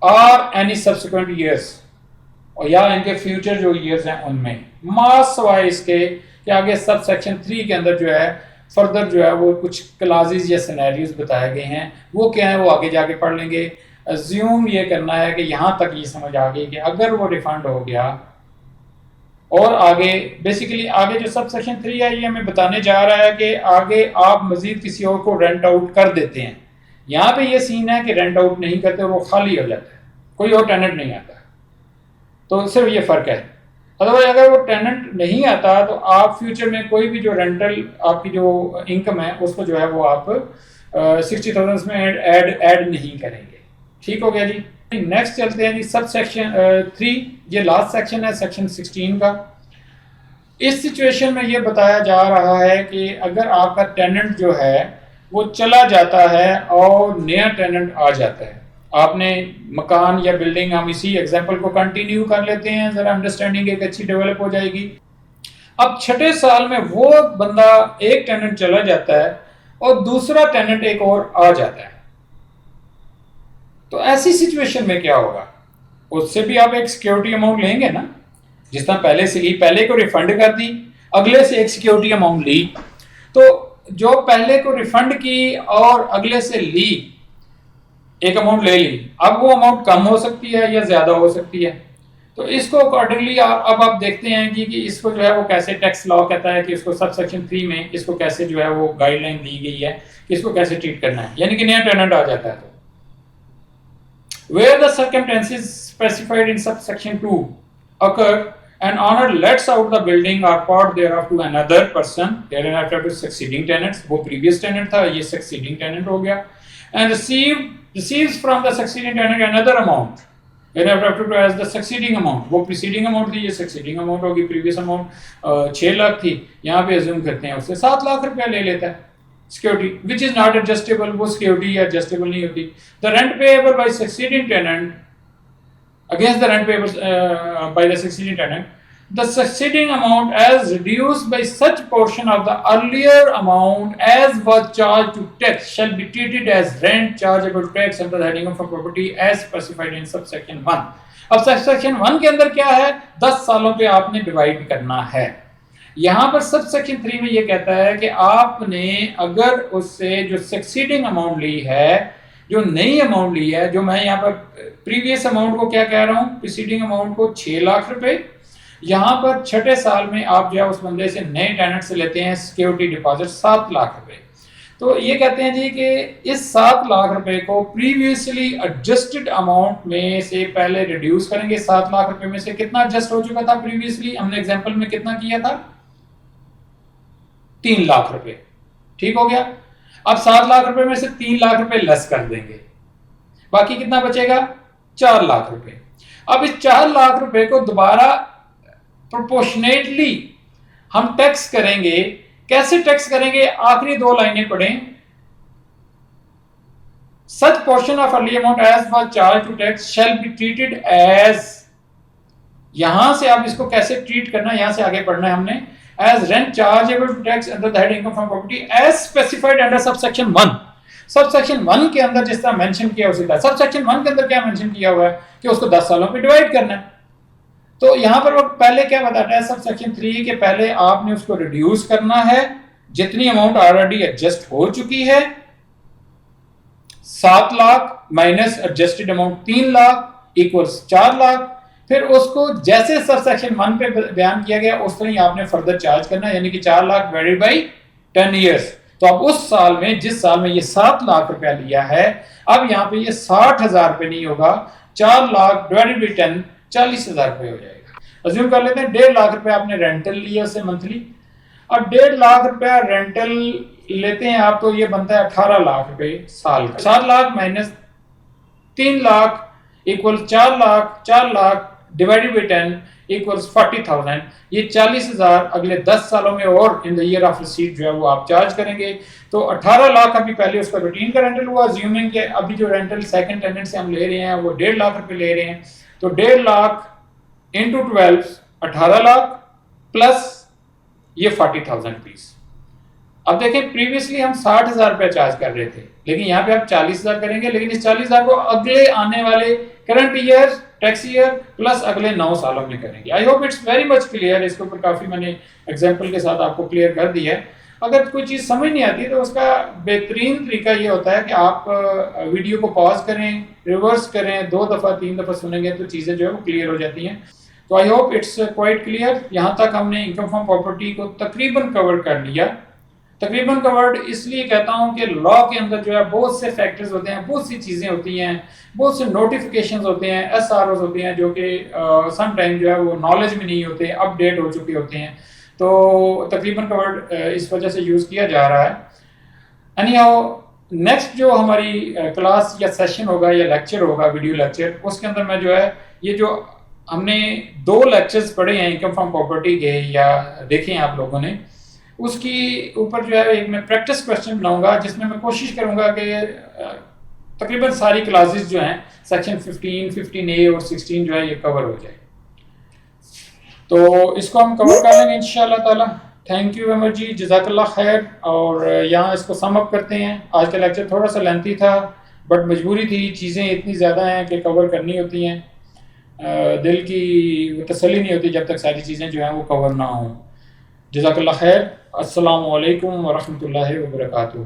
اور اینی سبسیکوینٹ ایئرس یا ان کے فیوچر جو ایئرز ہیں ان میں, ماس سوائے اس کے کہ آگے سب سیکشن 3 کے اندر جو ہے فردر جو ہے وہ کچھ کلازز یا سینیریوز بتائے گئے ہیں, وہ کیا ہیں وہ آگے جا کے پڑھ لیں گے. زیوم یہ کرنا ہے کہ یہاں تک یہ سمجھ آ گئی کہ اگر وہ ریفنڈ ہو گیا اور آگے بیسیکلی آگے جو سب سیکشن 3 ہے یہ ہمیں بتانے جا رہا ہے کہ آگے آپ مزید کسی اور کو رینٹ آؤٹ کر دیتے ہیں. یہاں پہ یہ سین ہے کہ رینٹ آؤٹ نہیں کرتے, وہ خالی ہو جاتا ہے, کوئی اور ٹیننٹ نہیں آتا, تو صرف یہ فرق ہے. ادروائز اگر وہ ٹیننٹ نہیں آتا تو آپ فیوچر میں کوئی بھی جو رینٹل آپ کی جو انکم ہے اس کو جو ہے وہ آپ 60,000 میں ایڈ نہیں کریں گے. ٹھیک ہو گیا جی. نیکسٹ چلتے ہیں جی سب سیکشن 3, یہ لاسٹ سیکشن ہے سیکشن 16 کا. اس سچویشن میں یہ بتایا جا رہا ہے کہ اگر آپ کا ٹیننٹ جو ہے وہ چلا جاتا ہے اور نیا ٹیننٹ آ جاتا ہے, آپ نے مکان یا بلڈنگ، ہم اسی ایگزامپل کو کنٹینیو کر لیتے ہیں، ذرا انڈرسٹینڈنگ ایک اچھی ڈیولپ ہو جائے گی۔ اب چھٹے سال میں وہ بندہ ایک ٹیننٹ چلا جاتا ہے اور دوسرا ٹیننٹ ایک اور آ جاتا ہے، تو ایسی سچویشن میں کیا ہوگا؟ اس سے بھی آپ ایک سیکیورٹی اماؤنٹ لیں گے نا، جس طرح پہلے سے لی، پہلے کو ریفنڈ کر دی، اگلے سے ایک سیکیورٹی اماؤنٹ لی، تو جو پہلے کو ریفنڈ کی اور اگلے سے لی، ایک اماؤنٹ لے لی، اب وہ اماؤنٹ کم ہو سکتی ہے یا زیادہ ہو سکتی ہے، تو اس کو اکارڈنگلی اب آپ دیکھتے ہیں کہ اس کو جو ہے وہ کیسے ٹیکس لا کہتا ہے کہ اس کو سب سیکشن 3 میں اس کو کیسے جو ہے وہ گائیڈ لائن دی گئی ہے کہ اس کو کیسے ٹریٹ کرنا ہے، یعنی کہ نیا ٹیننٹ آ جاتا ہے تو where the circumstances specified in subsection 2 occur, an owner lets out the building or part thereof to another person, hereinafter to succeeding tenants, وہ previous tenant تھا، یہ succeeding tenant ہو گیا، and receives from the succeeding tenant another amount, hereinafter to as the succeeding amount، وہ preceding amount تھی، یہ succeeding amount ہوگی، previous amount 6 لاکھ تھی، یہاں پہ assume کرتے ہیں اس سے 7 لاکھ روپیہ لے لیتا ہے security, which is not adjustable, وہ سیکورٹی ایڈجسٹیبل نہیں ہوتی۔ The rent payable by succeeding tenant against the rent payable by the succeeding tenant, the succeeding amount as reduced by such portion of the earlier amount as was charge to tax shall be treated as rent chargeable tax under the heading of property as specified in sub section 1۔ اب سب سیکشن 1 کے اندر کیا ہے؟ 10 سالوں پہ آپ نے ڈیوائڈ کرنا ہے۔ یہاں پر سب سیکشن 3 میں یہ کہتا ہے کہ آپ نے اگر اس سے جو سکسیڈنگ اماؤنٹ لی ہے، جو نئی اماؤنٹ لی ہے، جو میں یہاں پر پریویس اماؤنٹ کو کیا کہہ رہا ہوں، پریسیڈنگ اماؤنٹ کو 6 لاکھ روپے، یہاں پر چھٹے سال میں آپ جو ہے اس بندے سے نئے ٹیننٹ سے لیتے ہیں سیکیورٹی ڈپازٹ 7 لاکھ روپے، تو یہ کہتے ہیں جی کہ اس 7 لاکھ روپے کو پریویسلی ایڈجسٹڈ اماؤنٹ میں سے پہلے ریڈیوس کریں گے۔ 7 لاکھ روپے میں سے کتنا ایڈجسٹ ہو چکا تھا پریویسلی؟ ہم نے ایگزامپل میں کتنا کیا تھا؟ 3 لاکھ روپے، ٹھیک ہو گیا۔ اب 7 لاکھ روپے میں سے 3 لاکھ روپے لیس کر دیں گے، باقی کتنا بچے گا؟ 4 لاکھ روپے۔ اب اس 4 لاکھ روپے کو دوبارہ پروپورشنیٹلی ہم ٹیکس کریں گے۔ کیسے ٹیکس کریں گے؟ آخری 2 لائنیں پڑھیں، such portion of early amount as was charged to tax shall be treated as، یہاں سے آپ اس کو کیسے ٹریٹ کرنا ہے، یہاں سے آگے پڑھنا ہے ہم نے، as rent chargeable to tax under the head income from property as specified under subsection 1۔ Sub section 1 کے اندر جس طرح مینشن کیا اسی طرح سب سیکشن 1 کے اندر کیا مینشن کیا ہوا ہے کہ اس کو 10 سالوں پہ ڈیوائڈ کرنا ہے، تو یہاں پر وہ پہلے کیا بتاتا ہے سب سیکشن 3 کہ پہلے آپ نے اس کو ریڈیوس کرنا ہے، جتنی اماؤنٹ آلریڈی ایڈجسٹ ہو چکی ہے 7 lakh minus adjusted amount 3 lakh equals 4 lakh, پھر اس کو جیسے سب سیکشن 1 پہ بیان کیا گیا اس طرح ہی آپ نے فردر چارج کرنا ہے، یعنی کہ 4 لاکھ ڈیوائڈڈ بائی 10 ایئرس، تو اب اس سال میں جس سال میں یہ 7 لاکھ روپیہ لیا ہے، اب یہاں پہ یہ 60,000 روپے نہیں ہوگا، 4 لاکھ ڈیوائڈڈ بائی 10 40,000 روپے ہو جائے گا۔ ازیوم کر لیتے ہیں 1.5 لاکھ روپے آپ نے رینٹل لیا اسے منتھلی، اب 1.5 لاکھ روپیہ رینٹل لیتے ہیں آپ تو یہ بنتا ہے 18 لاکھ روپے سال کا، 7 lakh minus 3 lakh equal 4 lakh divided by 10 equals 40,000، یہ 40,000 اگلے 10 سالوں میں اور ان دا ایئر آف ریسیٹ جو ہے وہ آپ چارج کریں گے، تو 18 لاکھ ابھی پہلے اس کا روٹین کا رینٹل ہوا، زیومنگ کہ ابھی جو رینٹل سیکنڈ ٹیننٹ سے ہم لے رہے ہیں وہ 1.5 لاکھ روپے لے رہے ہیں، تو 1.5 لاکھ انٹو 12 18 لاکھ پلس یہ 40,000 روپیز۔ اب دیکھیں پریویسلی ہم 60,000 روپے چارج کر رہے تھے، لیکن یہاں پہ آپ 40,000 کریں گے، لیکن اس 40,000 کو اگلے آنے والے current year tax year plus اگلے 9 سالوں میں کریں گے۔ I hope it's very much clear, اس کے اوپر کافی میں نے ایگزامپل کے ساتھ آپ کو کلیئر کر دیا ہے۔ اگر کوئی چیز سمجھ نہیں آتی تو اس کا بہترین طریقہ یہ ہوتا ہے کہ آپ ویڈیو کو پاز کریں، ریورس کریں، 2 دفعہ 3 دفعہ سنیں گے تو چیزیں جو ہے وہ کلیئر ہو جاتی ہیں۔ تو I hope it's quite clear. یہاں تک ہم نے انکم فرام پراپرٹی کو تقریباً کور کر لیا۔ تقریباً کورڈ اس لیے کہتا ہوں کہ لا کے اندر جو ہے بہت سے فیکٹرز ہوتے ہیں، بہت سی چیزیں ہوتی ہیں، بہت سے نوٹیفیکیشنز ہوتے ہیں، ایس آر اوز ہوتے ہیں جو کہ سم ٹائم جو ہے وہ نالج میں نہیں ہوتے، اپ ڈیٹ ہو چکے ہوتے ہیں، تو تقریباً کورڈ اس وجہ سے یوز کیا جا رہا ہے۔ اینی ہاؤ نیکسٹ جو ہماری کلاس یا سیشن ہوگا یا لیکچر ہوگا، ویڈیو لیکچر، اس کے اندر میں جو ہے یہ جو ہم نے 2 لیکچرز پڑھے ہیں انکم فرام پراپرٹی کے یا دیکھے ہیں آپ لوگوں نے، اس کی اوپر جو ہے ایک میں پریکٹس کویسچن بناؤں گا جس میں میں کوشش کروں گا کہ تقریباً ساری کلاسز جو ہیں سیکشن 15, 15A اور 16 جو ہے یہ کور ہو جائے. تو اس کو ہم کور کر لیں گے انشاءاللہ تعالی. تھینک یو ویری مچ جی, جزاک اللہ خیر. اور یہاں اس کو سم اپ کرتے ہیں. آج کا لیکچر تھوڑا سا لینتھی تھا بٹ مجبوری تھی, چیزیں اتنی زیادہ ہیں کہ کور کرنی ہوتی ہیں. دل کی تسلی نہیں ہوتی جب تک ساری چیزیں جو ہیں وہ کور نہ ہوں. جزاک اللہ خیر. السلام علیکم ورحمۃ اللہ وبرکاتہ.